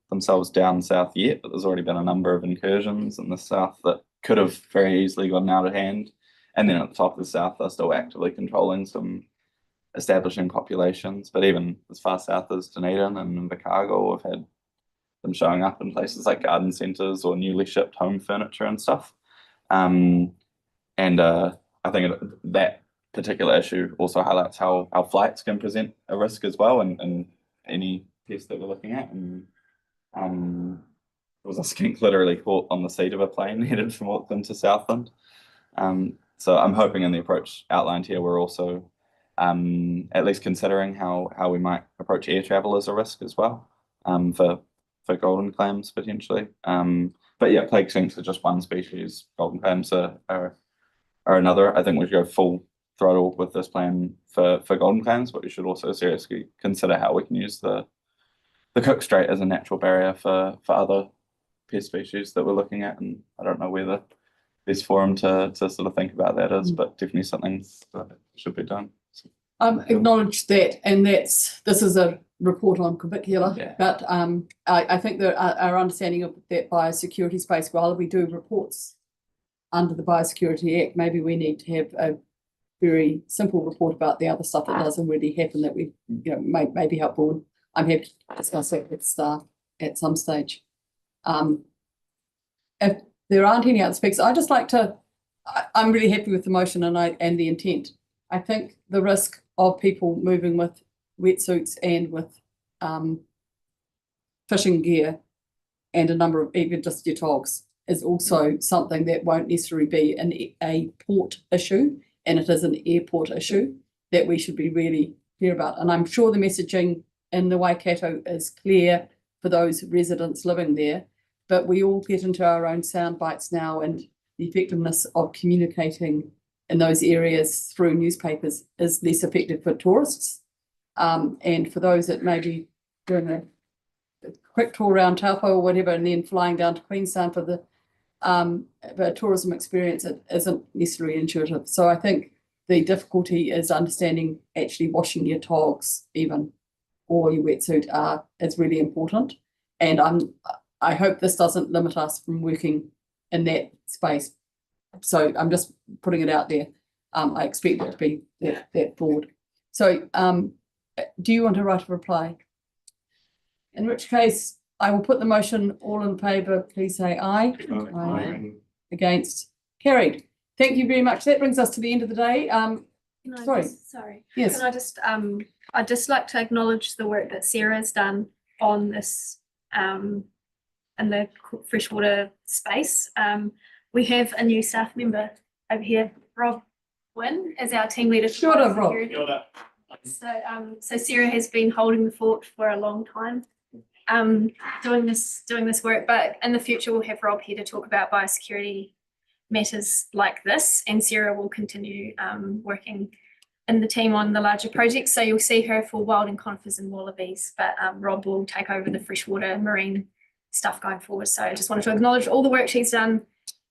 themselves down south yet, but there's already been a number of incursions in the south that could have very easily gotten out of hand. And then at the top of the south, they're still actively controlling some establishing populations. But even as far south as Dunedin and Invercargill, we've had them showing up in places like garden centres or newly shipped home furniture and stuff. I think that particular issue also highlights how our flights can present a risk as well, and any pest that we're looking at. And there was a skink literally caught on the seat of a plane headed from Auckland to Southland. So I'm hoping in the approach outlined here, we're also at least considering how we might approach air travel as a risk as well, for golden clams potentially. But yeah, plague skinks are just one species. Golden clams are another. I think we should go full throttle with this plan for golden clams, but we should also seriously consider how we can use the Cook Strait as a natural barrier for other pest species that we're looking at. And I don't know where the best forum to sort of think about that is, but definitely something that should be done. Acknowledge that, and this is a report on Cubicula, but I think that our understanding of that biosecurity space, while we do reports under the Biosecurity Act, maybe we need to have a very simple report about the other stuff that doesn't really happen that we, may be helpful. And I'm happy to discuss it with staff at some stage. If there aren't any other speakers, I'd just like to, I'm really happy with the motion and the intent. I think the risk of people moving with wetsuits and with fishing gear and a number of even just your togs is also something that won't necessarily be a port issue, and it is an airport issue that we should be really clear about. And I'm sure the messaging in the Waikato is clear for those residents living there, but we all get into our own sound bites now, and the effectiveness of communicating in those areas through newspapers is less effective for tourists. And for those that may be doing a quick tour around Taupo or whatever, and then flying down to Queenstown for the tourism experience, it isn't necessarily intuitive. So I think the difficulty is understanding actually washing your togs even, or your wetsuit is really important. And I hope this doesn't limit us from working in that space. So I'm just putting it out there. I expect it to be that broad. So do you want to write a reply? In which case, I will put the motion. All in favour, please say aye. Aye. Against? Carried. Thank you very much. That brings us to the end of the day. Sorry. Yes. Can I just, I'd just like to acknowledge the work that Sarah has done on this in the freshwater space. We have a new staff member over here, Rob Wynn, as our team leader. Sure, Rob. So Sarah has been holding the fort for a long time, doing this work, but in the future we'll have Rob here to talk about biosecurity matters like this, and Sarah will continue working in the team on the larger projects. So you'll see her for wild and conifers and wallabies, but Rob will take over the freshwater marine stuff going forward. So I just wanted to acknowledge all the work she's done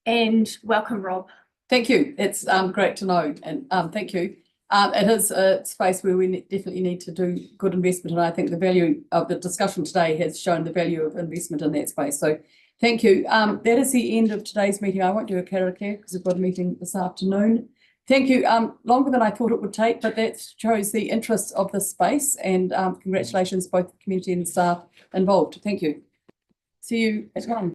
and welcome, Rob. Thank you. It's great to know, and thank you. It is a space where we definitely need to do good investment, and I think the value of the discussion today has shown the value of investment in that space. So thank you. That is the end of today's meeting. I won't do a karaoke because we've got a meeting this afternoon. Thank you. Longer than I thought it would take, but that shows the interest of this space, and congratulations both the community and the staff involved. Thank you. See you at 1.